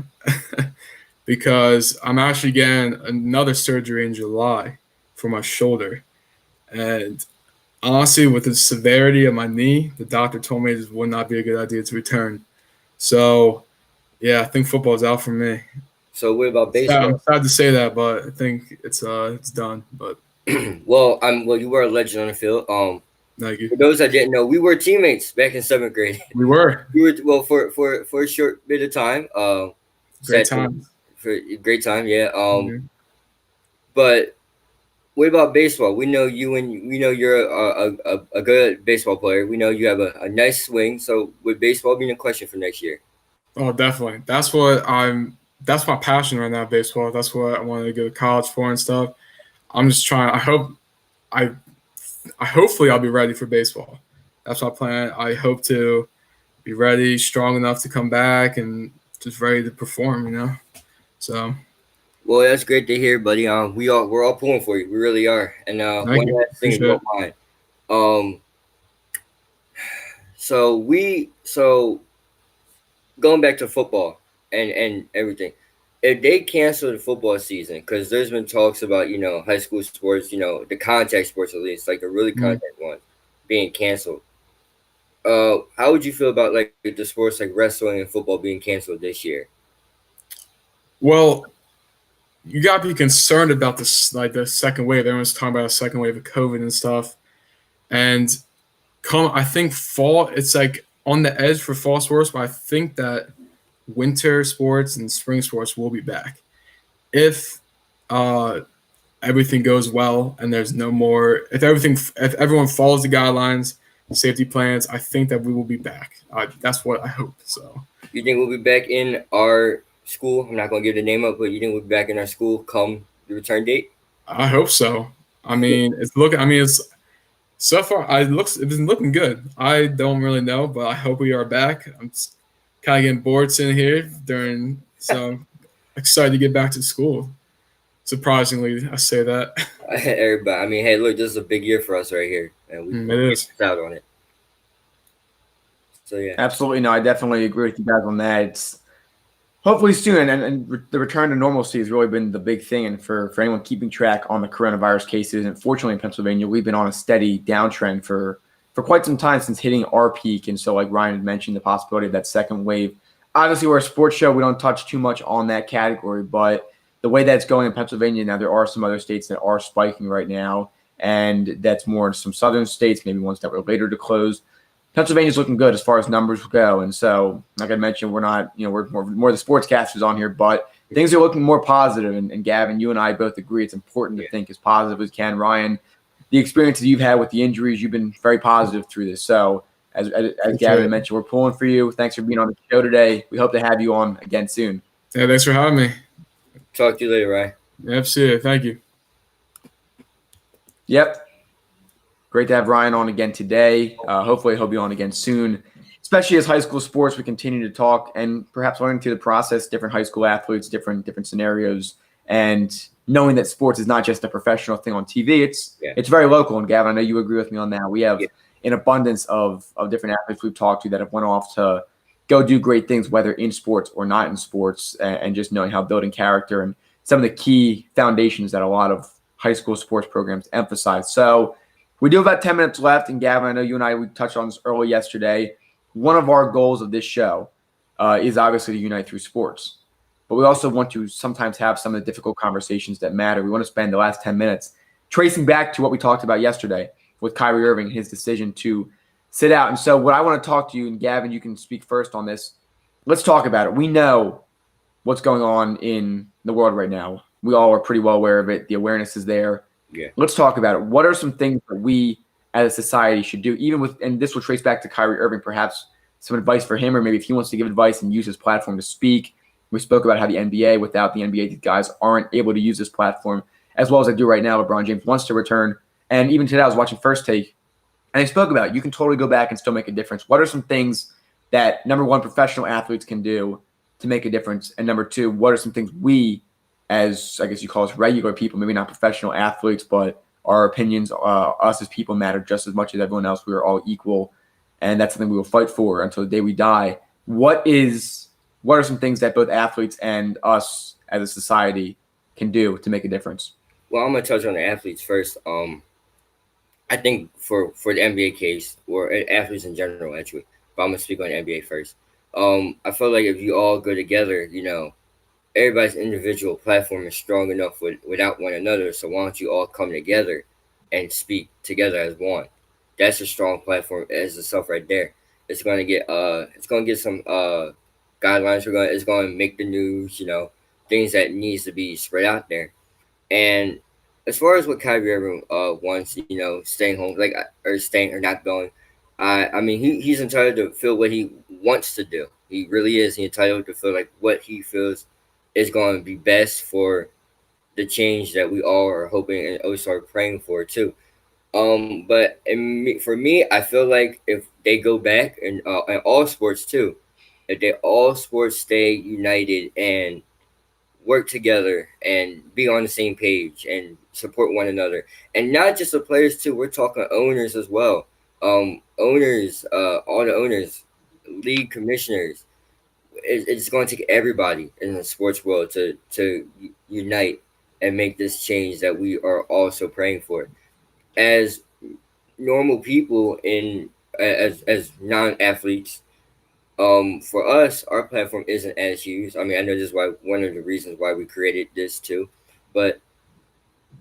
Speaker 3: because I'm actually getting another surgery in July for my shoulder, and honestly, with the severity of my knee, the doctor told me it would not be a good idea to return. So, yeah, I think football is out for me.
Speaker 2: So what about baseball?
Speaker 3: I'm sad to say that, but I think it's done. But
Speaker 2: well, you were a legend on the field.
Speaker 3: thank you.
Speaker 2: For those that didn't know, we were teammates back in 7th grade.
Speaker 3: We were.
Speaker 2: For a short bit of time.
Speaker 3: Great time.
Speaker 2: For great time, yeah. But what about baseball? We know you're a good baseball player. We know you have a nice swing. So would baseball be in question for next year?
Speaker 3: Oh, definitely. That's my passion right now, baseball. That's what I wanted to go to college for and stuff. I'm just trying. Hopefully I'll be ready for baseball. That's my plan. I hope to be ready, strong enough to come back and just ready to perform, So
Speaker 2: well, that's great to hear, buddy. We're all pulling for you. We really are. And one last thing, if you don't mind. So going back to football and everything, if they cancel the football season, because there's been talks about high school sports, the contact sports, at least like the really contact one, being canceled. How would you feel about like the sports like wrestling and football being canceled this year?
Speaker 3: Well, you got to be concerned about this, like the second wave. Everyone's talking about a second wave of COVID and stuff. And I think fall, it's like on the edge for fall sports, but I think that winter sports and spring sports will be back. If everything goes well and there's no more, if everyone follows the guidelines, safety plans, I think that we will be back. That's what I hope. So
Speaker 2: you think we'll be back in our school? I'm not going to give the name up, but you think we'll be back in our school come the return date?
Speaker 3: I hope so. I mean, so far it's been looking good. I don't really know, but I hope we are back. I'm kind of getting bored sitting here so I'm excited to get back to school. Surprisingly, I say that.
Speaker 2: Everybody, I mean, hey, look, this is a big year for us right here, and
Speaker 3: it is
Speaker 2: out on it. So yeah,
Speaker 1: absolutely. No, I definitely agree with you guys on that. It's hopefully soon, and the return to normalcy has really been the big thing. And for anyone keeping track on the coronavirus cases, and fortunately in Pennsylvania, we've been on a steady downtrend for quite some time since hitting our peak. And so, like Ryan had mentioned, the possibility of that second wave. Obviously, we're a sports show. We don't touch too much on that category, but the way that's going in Pennsylvania now, there are some other states that are spiking right now, and that's more in some southern states, maybe ones that were later to close. Pennsylvania's looking good as far as numbers go, and so, like I mentioned, we're not, we're more the sportscasters on here, but things are looking more positive. And Gavin, you and I both agree it's important to think as positive as can. Ryan, the experiences you've had with the injuries, you've been very positive through this. So, as Gavin mentioned, we're pulling for you. Thanks for being on the show today. We hope to have you on again soon.
Speaker 3: Yeah, thanks for having me.
Speaker 2: Talk to you later, Ryan.
Speaker 3: Absolutely. Thank you.
Speaker 1: Yep. Great to have Ryan on again today. Hopefully he'll be on again soon. especially as high school sports, we continue to talk and perhaps learning through the process, different high school athletes, different scenarios, and knowing that sports is not just a professional thing on TV. It's very local. And Gavin, I know you agree with me on that. We have an abundance of different athletes we've talked to that have went off to go do great things, whether in sports or not in sports, and just knowing how building character and some of the key foundations that a lot of high school sports programs emphasize. So we do have about 10 minutes left. And Gavin, I know you and we touched on this early yesterday. One of our goals of this show is obviously to unite through sports. But we also want to sometimes have some of the difficult conversations that matter. We want to spend the last 10 minutes tracing back to what we talked about yesterday with Kyrie Irving and his decision to sit out. And so what I want to talk to you, and Gavin, you can speak first on this. Let's talk about it. We know what's going on in the world right now. We all are pretty well aware of it. The awareness is there.
Speaker 2: Yeah.
Speaker 1: Let's talk about it. What are some things that we as a society should do, even with, and this will trace back to Kyrie Irving, perhaps some advice for him, or maybe if he wants to give advice and use his platform to speak. We spoke about how the NBA, without the NBA, these guys aren't able to use this platform as well as they do right now. LeBron James wants to return. And even today I was watching First Take, and they spoke about it. You can totally go back and still make a difference. What are some things that, number one, professional athletes can do to make a difference? And number two, what are some things we, as I guess you call us regular people, maybe not professional athletes, but our opinions, us as people matter just as much as everyone else. We are all equal, and that's something we will fight for until the day we die. What are some things that both athletes and us as a society can do to make a difference?
Speaker 2: Well, I'm gonna touch on the athletes first. I think for the NBA case, or athletes in general, actually, but I'm gonna speak on the NBA first. I feel like if you all go together, everybody's individual platform is strong enough without one another. So why don't you all come together and speak together as one? That's a strong platform as itself right there. It's gonna get some guidelines. It's gonna make the news. Things that needs to be spread out there. And as far as what Kyrie Irving wants, staying home, or staying or not going, I mean he's entitled to feel what he wants to do. He really is. He's entitled to feel like what he feels is going to be best for the change that we all are hoping and also are praying for too. But for me, I feel like if they go back and all sports too, if they all sports stay united and work together and be on the same page and support one another, and not just the players too. We're talking owners as well. Owners, all the owners, league commissioners. It's going to take everybody in the sports world to unite and make this change that we are also praying for. As normal people as non-athletes, for us, our platform isn't as huge. I mean, I know this is one of the reasons why we created this too, but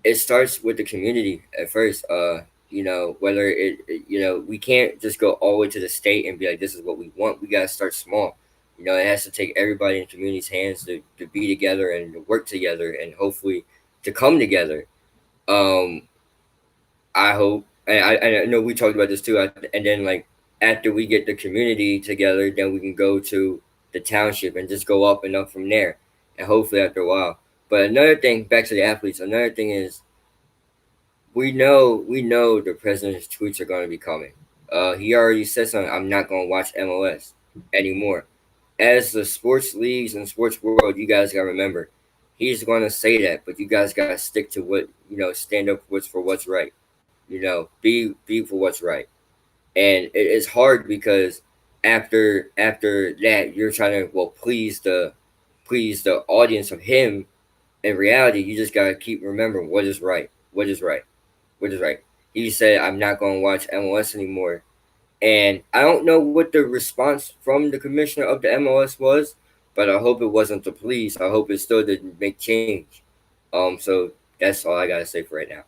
Speaker 2: it starts with the community at first. Whether we can't just go all the way to the state and be like, this is what we want. We gotta start small. It has to take everybody in the community's hands to be together and to work together and hopefully to come together. I hope, and I know we talked about this too, and then after we get the community together, then we can go to the township and just go up and up from there, and hopefully after a while. But another thing, back to the athletes, another thing is we know the president's tweets are going to be coming. He already said something, I'm not going to watch MLS anymore. As the sports leagues and sports world, you guys got to remember, he's going to say that, but you guys got to stick to what, stand up for what's right. Be for what's right. And it's hard because after that, you're trying to, please the audience of him. In reality, you just got to keep remembering what is right. What is right. What is right. He said, I'm not going to watch MLS anymore. And I don't know what the response from the commissioner of the MLS was, but I hope it wasn't the police. I hope it still didn't make change. So that's all I got to say for right now.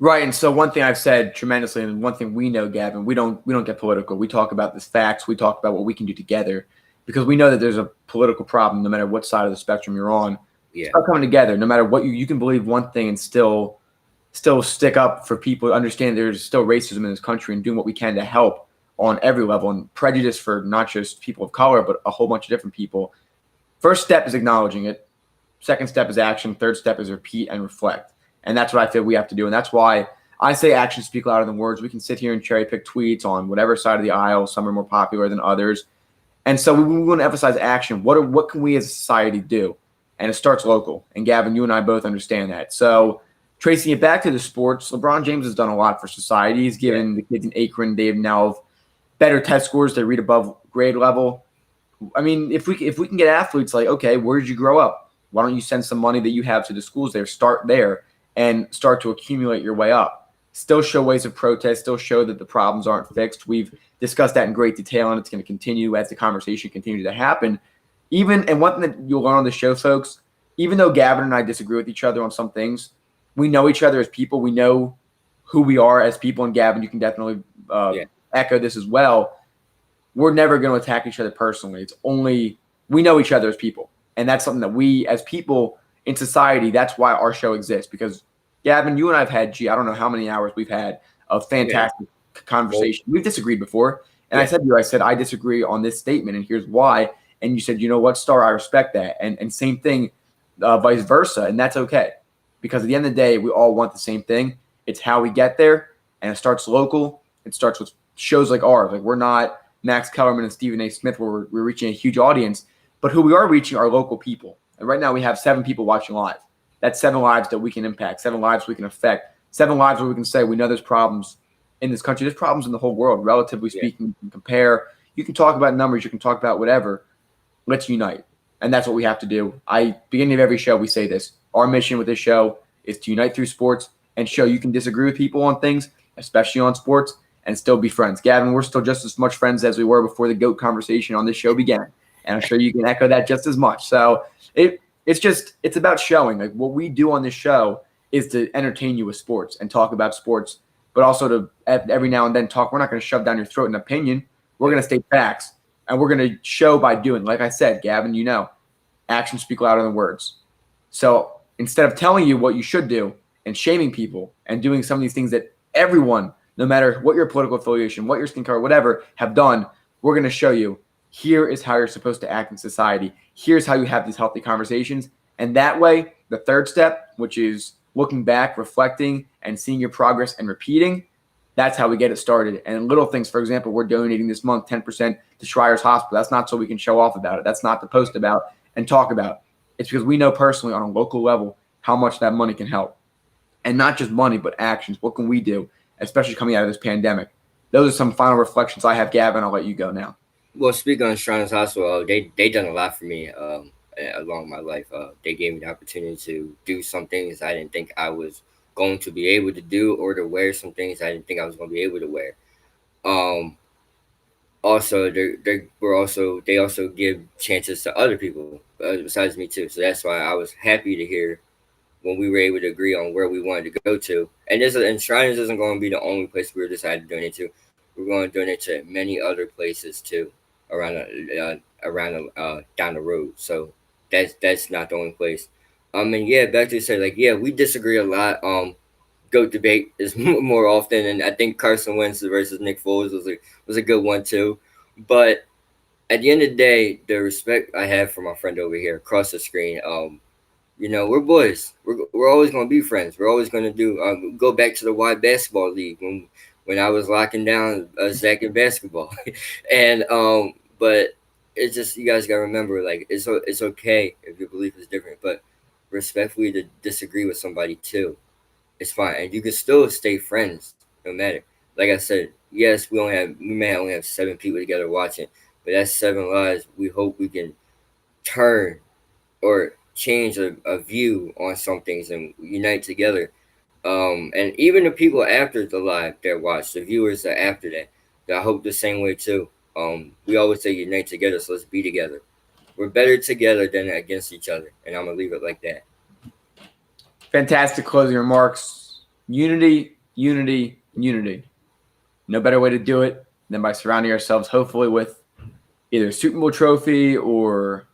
Speaker 1: Right. And so one thing I've said tremendously, and one thing we know, Gavin, we don't get political. We talk about the facts. We talk about what we can do together, because we know that there's a political problem no matter what side of the spectrum you're on.
Speaker 2: Yeah.
Speaker 1: Start coming together. No matter what you can believe one thing and still stick up for people, understand there's still racism in this country, and doing what we can to help on every level, and prejudice for not just people of color, but a whole bunch of different people. First step is acknowledging it. Second step is action. Third step is repeat and reflect. And that's what I feel we have to do. And that's why I say actions speak louder than words. We can sit here and cherry pick tweets on whatever side of the aisle. Some are more popular than others. And so we want to emphasize action. What can we as a society do? And it starts local. And Gavin, you and I both understand that. So tracing it back to the sports, LeBron James has done a lot for society. He's given the kids in Akron, they now have better test scores. They read above grade level. I mean, if we can get athletes like, okay, where did you grow up? Why don't you send some money that you have to the schools there? Start there and start to accumulate your way up. Still show ways of protest, still show that the problems aren't fixed. We've discussed that in great detail, and it's going to continue as the conversation continues to happen. And one thing that you'll learn on the show, folks, even though Gavin and I disagree with each other on some things, we know each other as people. We know who we are as people. And Gavin, you can definitely echo this as well. We're never going to attack each other personally. It's only we know each other as people. And that's something that we as people in society, that's why our show exists. Because Gavin, you and I have had, I don't know how many hours we've had of fantastic conversation. We've disagreed before. And I said to you, I disagree on this statement, and here's why. And you said, you know what, Star, I respect that. And same thing, vice versa. And that's okay. Because at the end of the day, we all want the same thing. It's how we get there. And it starts local. It starts with shows like ours. Like, we're not Max Kellerman and Stephen A. Smith where we're reaching a huge audience. But who we are reaching are local people. And right now we have 7 people watching live. That's 7 lives that we can impact, 7 lives we can affect, 7 lives where we can say we know there's problems in this country. There's problems in the whole world, relatively speaking. You can compare. You can talk about numbers. You can talk about whatever. Let's unite. And that's what we have to do. Beginning of every show, we say this. Our mission with this show is to unite through sports and show you can disagree with people on things, especially on sports, and still be friends. Gavin, we're still just as much friends as we were before the GOAT conversation on this show began. And I'm sure you can echo that just as much. So it's about showing. Like, what we do on this show is to entertain you with sports and talk about sports, but also to every now and then talk. We're not going to shove down your throat an opinion. We're going to state facts, and we're going to show by doing. Like I said, Gavin, you know, actions speak louder than words. So instead of telling you what you should do and shaming people and doing some of these things that everyone, no matter what your political affiliation, what your skin color, whatever, have done, we're going to show you, here is how you're supposed to act in society. Here's how you have these healthy conversations. And that way, the third step, which is looking back, reflecting, and seeing your progress and repeating, that's how we get it started. And little things, for example, we're donating this month 10% to Schreier's Hospital. That's not so we can show off about it. That's not to post about and talk about. It's because we know personally on a local level how much that money can help. And not just money, but actions. What can we do, especially coming out of this pandemic? Those are some final reflections I have. Gavin, I'll let you go now.
Speaker 2: Well, speaking on Shriners Hospital, they done a lot for me along my life. They gave me the opportunity to do some things I didn't think I was going to be able to do, or to wear some things I didn't think I was going to be able to wear. Also, they also give chances to other people besides me too. So that's why I was happy to hear when we were able to agree on where we wanted to go to. And Shriners isn't going to be the only place we decided to donate to. We're going to donate to many other places too, around down the road. So that's not the only place. And yeah, back to say, like, yeah, we disagree a lot. GOAT debate is more often, and I think Carson Wentz versus Nick Foles was a good one too. But at the end of the day, the respect I have for my friend over here across the screen, you know, we're boys. We're always going to be friends. We're always going to do go back to the Y Basketball League when I was locking down Zach in basketball, and but it's just, you guys gotta remember, like, it's okay if your belief is different, but respectfully to disagree with somebody too, it's fine, and you can still stay friends no matter. Like I said, yes, we may only have 7 people together watching, but that's 7 lives. We hope we can turn or change a view on some things and unite together. And even the people after the live that watch, the viewers that after that I hope the same way too. We always say unite together, so let's be together. We're better together than against each other, and I'm gonna leave it like that.
Speaker 1: Fantastic closing remarks. Unity, unity, unity. No better way to do it than by surrounding ourselves, hopefully, with either a Super Bowl trophy, or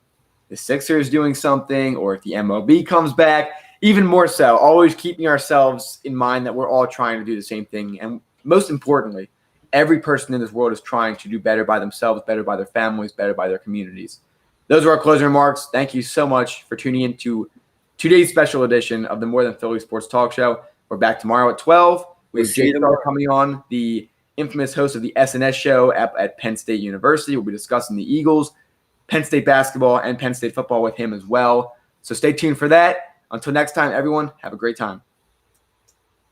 Speaker 1: the Sixers doing something, or if the MLB comes back, even more so, always keeping ourselves in mind that we're all trying to do the same thing. And most importantly, every person in this world is trying to do better by themselves, better by their families, better by their communities. Those are our closing remarks. Thank you so much for tuning in to today's special edition of the More Than Philly Sports Talk Show. We're back tomorrow at 12. We
Speaker 2: We'll
Speaker 1: have
Speaker 2: see you
Speaker 1: Jay Star
Speaker 2: tomorrow.
Speaker 1: coming on, the infamous host of the SNS show at Penn State University. We'll be discussing the Eagles, Penn State basketball, and Penn State football with him as well. So stay tuned for that. Until next time, everyone, have a great time.